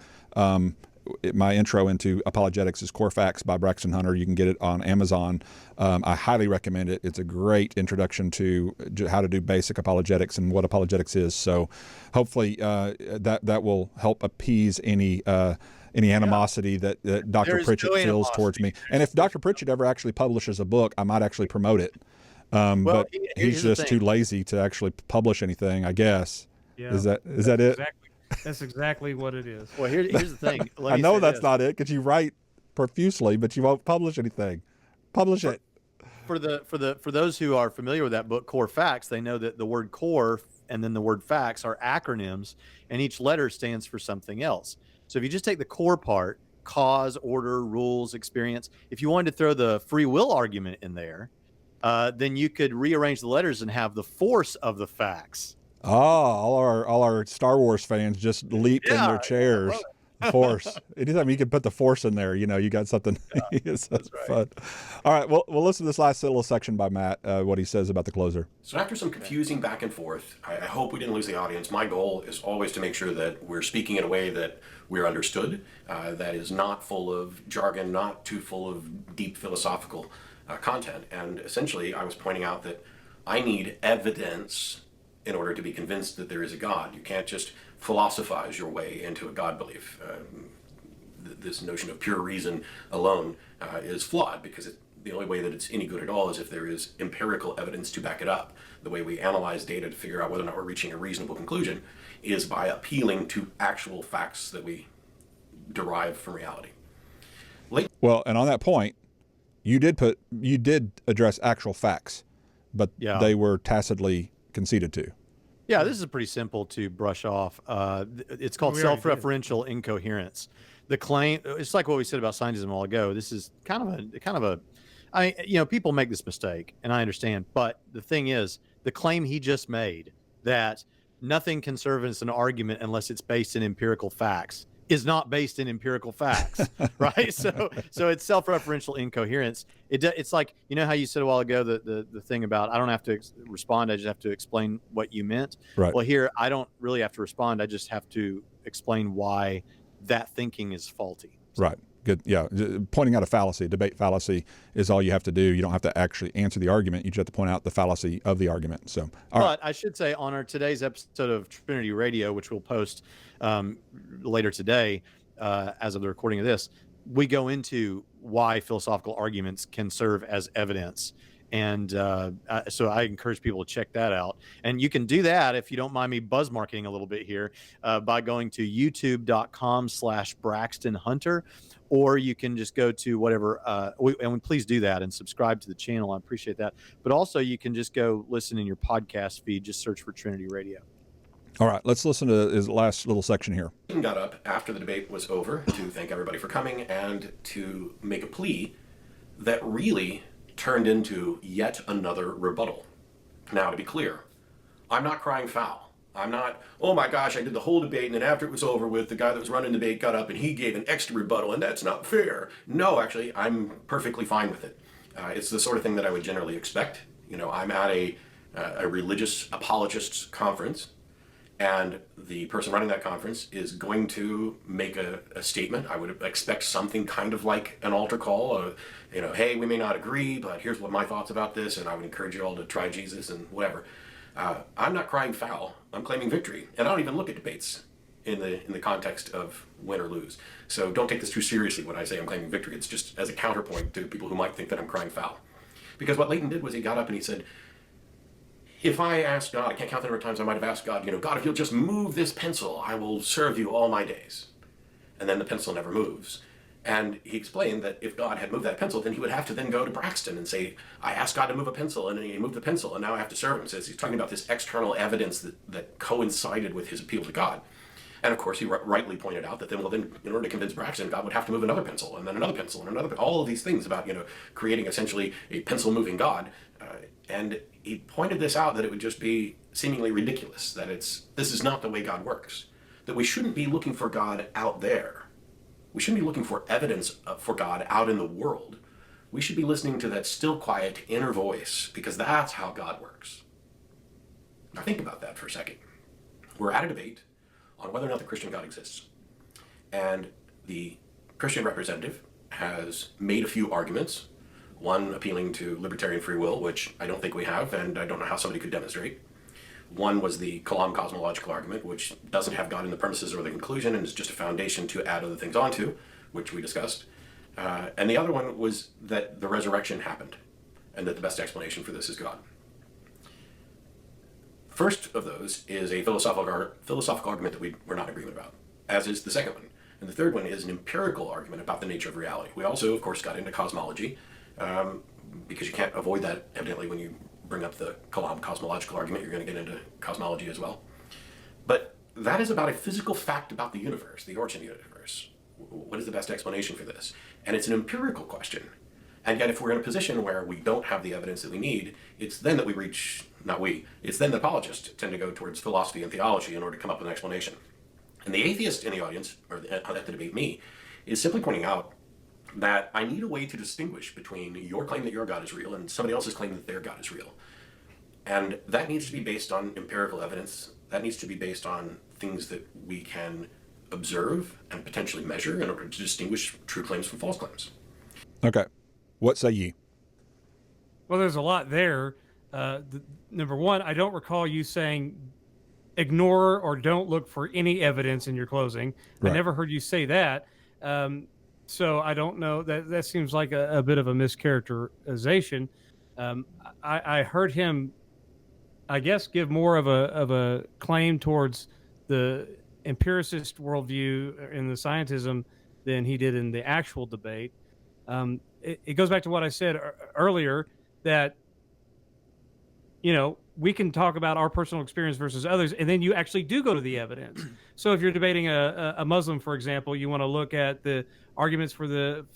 My intro into apologetics is Core Facts by Braxton Hunter. You can get it on Amazon. I highly recommend it. It's a great introduction to how to do basic apologetics and what apologetics is. So hopefully that will help appease any animosity that Dr. Pritchett feels towards me. And if Dr. Pritchett ever actually publishes a book, I might actually promote it. But he's just too lazy to actually publish anything, I guess. Yeah. Is that it? Exactly. That's exactly what it is. Well, here's the thing. I know that's not it because you write profusely, but you won't publish anything. Publish it. For those who are familiar with that book, Core Facts, they know that the word core and then the word facts are acronyms, and each letter stands for something else. So if you just take the core part, cause, order, rules, experience, if you wanted to throw the free will argument in there, then you could rearrange the letters and have the force of the facts. Oh, all our Star Wars fans just leaped in their chairs. Force. Anytime you can put the force in there, you got something. Yeah, that's right. Fun. All right, well, we'll listen to this last little section by Matt, what he says about the closer. So after some confusing back and forth, I hope we didn't lose the audience. My goal is always to make sure that we're speaking in a way that we're understood, that is not full of jargon, not too full of deep philosophical content. And essentially, I was pointing out that I need evidence in order to be convinced that there is a God. You can't just philosophize your way into a God belief. This notion of pure reason alone is flawed because the only way that it's any good at all is if there is empirical evidence to back it up. The way we analyze data to figure out whether or not we're reaching a reasonable conclusion is by appealing to actual facts that we derive from reality. Well, and on that point, you did address actual facts, but they were tacitly conceded to. Yeah, this is pretty simple to brush off. It's called self-referential incoherence. The claim, it's like what we said about scientism a while ago. This is kind of a, people make this mistake, and I understand. But the thing is, the claim he just made that nothing can serve as an argument unless it's based in empirical facts is not based in empirical facts, right? So it's self-referential incoherence. It's like, how you said a while ago the thing about I don't have to respond, I just have to explain what you meant. Right. Well, here I don't really have to respond, I just have to explain why that thinking is faulty. Right. Good. Yeah. Pointing out a fallacy, debate fallacy is all you have to do. You don't have to actually answer the argument. You just have to point out the fallacy of the argument. So, but I should say on our today's episode of Trinity Radio, which we'll post later today, as of the recording of this, we go into why philosophical arguments can serve as evidence And so I encourage people to check that out. And you can do that, if you don't mind me buzz marketing a little bit here, by going to youtube.com/Braxton Hunter, or you can just go to whatever, and please do that and subscribe to the channel. I appreciate that. But also you can just go listen in your podcast feed, just search for Trinity Radio. All right, let's listen to his last little section here. Leighton got up after the debate was over to thank everybody for coming and to make a plea that really turned into yet another rebuttal. Now, to be clear, I'm not crying foul. I'm not, oh my gosh, I did the whole debate, and then after it was over with, the guy that was running the debate got up and he gave an extra rebuttal, and that's not fair. No, actually, I'm perfectly fine with it. It's the sort of thing that I would generally expect. You know, I'm at a religious apologists conference, and the person running that conference is going to make a statement. I would expect something kind of like an altar call, you know, hey, we may not agree, but here's what my thoughts about this, and I would encourage you all to try Jesus and whatever. I'm not crying foul. I'm claiming victory, and I don't even look at debates in the context of win or lose. So don't take this too seriously when I say I'm claiming victory. It's just as a counterpoint to people who might think that I'm crying foul. Because what Leighton did was he got up and he said, if I asked God, I can't count the number of times I might have asked God, you know, God, if you'll just move this pencil, I will serve you all my days. And then the pencil never moves. And he explained that if God had moved that pencil, then he would have to then go to Braxton and say, I asked God to move a pencil, and he moved the pencil, and now I have to serve him. So he's talking about this external evidence that coincided with his appeal to God. And of course, he rightly pointed out that then in order to convince Braxton, God would have to move another pencil, and then another pencil, and another, all of these things about, you know, creating essentially a pencil-moving God. And he pointed this out, that it would just be seemingly ridiculous, that this is not the way God works, that we shouldn't be looking for God out there. We shouldn't be looking for evidence for God out in the world. We should be listening to that still, quiet inner voice, because that's how God works. Now think about that for a second. We're at a debate on whether or not the Christian God exists. And the Christian representative has made a few arguments, one appealing to libertarian free will, which I don't think we have, and I don't know how somebody could demonstrate. One was the Kalam cosmological argument, which doesn't have God in the premises or the conclusion, and is just a foundation to add other things onto, which we discussed. And the other one was that the resurrection happened, and that the best explanation for this is God. First of those is a philosophical argument that we're not in agreement about, as is the second one. And the third one is an empirical argument about the nature of reality. We also, of course, got into cosmology, because you can't avoid that, evidently, when you bring up the Kalam cosmological argument. You're going to get into cosmology as well. But that is about a physical fact about the universe, the origin of the universe. What is the best explanation for this? And it's an empirical question. And yet, if we're in a position where we don't have the evidence that we need, it's then that we reach, it's then that apologists tend to go towards philosophy and theology in order to come up with an explanation. And the atheist in the audience, or at the debate, me, is simply pointing out that I need a way to distinguish between your claim that your God is real and somebody else's claim that their God is real. And that needs to be based on empirical evidence. That needs to be based on things that we can observe and potentially measure in order to distinguish true claims from false claims. Okay. What say ye? Well, there's a lot there. Number one, I don't recall you saying ignore or don't look for any evidence in your closing. Right. I never heard you say that. So I don't know. That seems like a bit of a mischaracterization. I heard him, I guess, give more of a claim towards the empiricist worldview in the scientism than he did in the actual debate. It goes back to what I said earlier, that, you know, we can talk about our personal experience versus others, and then you actually do go to the evidence. So if you're debating a Muslim, for example, you want to look at the arguments for the,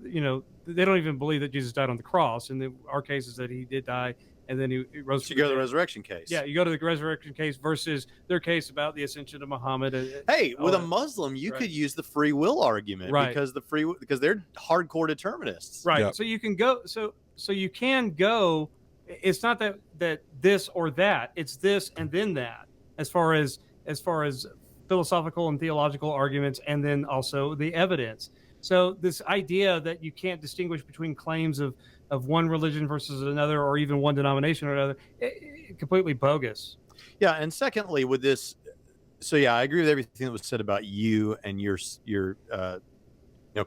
you know, they don't even believe that Jesus died on the cross. And our case is that he did die, and then he rose. So you go to the resurrection case. Yeah, you go to the resurrection case versus their case about the ascension of Muhammad. Hey, with a Muslim, you could use the free will argument, right? Because they're hardcore determinists, right? Yep. So you can go. So you can go. It's not that this or that. It's this and then that. As far as philosophical and theological arguments, and then also the evidence. So this idea that you can't distinguish between claims of one religion versus another, or even one denomination or another, completely bogus. Yeah, and secondly, with this, so yeah, I agree with everything that was said about you and your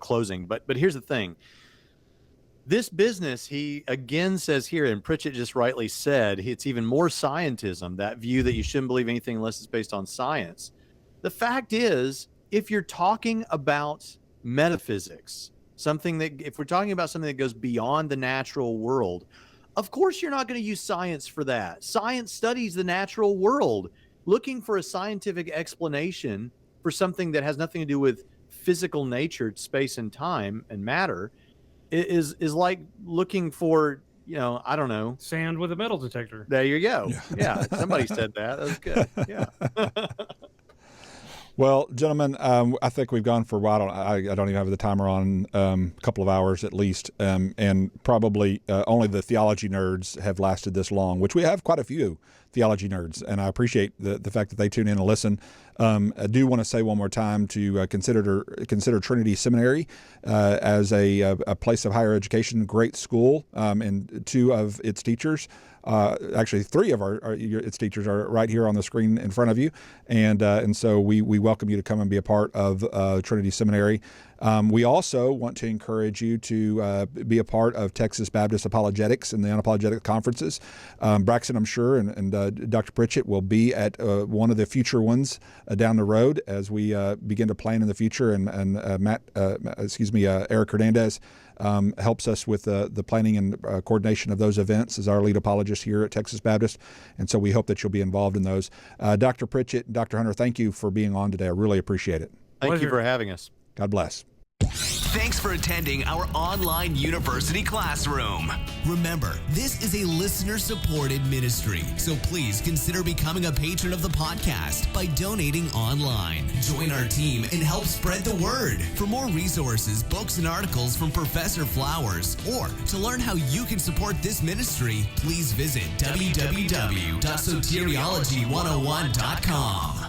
closing. But here's the thing: This business, he again says here, and Pritchett just rightly said, it's even more scientism, that view that you shouldn't believe anything unless it's based on science. The fact is, if you're talking about metaphysics, if we're talking about something that goes beyond the natural world, of course you're not going to use science for that. Science studies the natural world. Looking for a scientific explanation for something that has nothing to do with physical nature, space and time and matter is like looking for, I don't know. Sand with a metal detector. There you go. Yeah. Somebody said that. That was good. Yeah. Well, gentlemen, I think we've gone for a while. I don't even have the timer on, a couple of hours at least, and probably only the theology nerds have lasted this long, which we have quite a few theology nerds, and I appreciate the fact that they tune in and listen. I do want to say one more time to consider Trinity Seminary as a place of higher education, great school, and two of its teachers. Actually, three of its teachers are right here on the screen in front of you, and so we welcome you to come and be a part of Trinity Seminary. We also want to encourage you to be a part of Texas Baptist Apologetics and the Unapologetic conferences. Braxton, I'm sure, and Dr. Pritchett will be at one of the future ones down the road as we begin to plan in the future. And Eric Hernandez helps us with the planning and coordination of those events as our lead apologist here at Texas Baptist. And so we hope that you'll be involved in those. Dr. Pritchett and Dr. Hunter, thank you for being on today. I really appreciate it. Thank you for having us. God bless. Thanks for attending our online university classroom. Remember, this is a listener-supported ministry, so please consider becoming a patron of the podcast by donating online. Join our team and help spread the word. For more resources, books, and articles from Professor Flowers, or to learn how you can support this ministry, please visit www.soteriology101.com.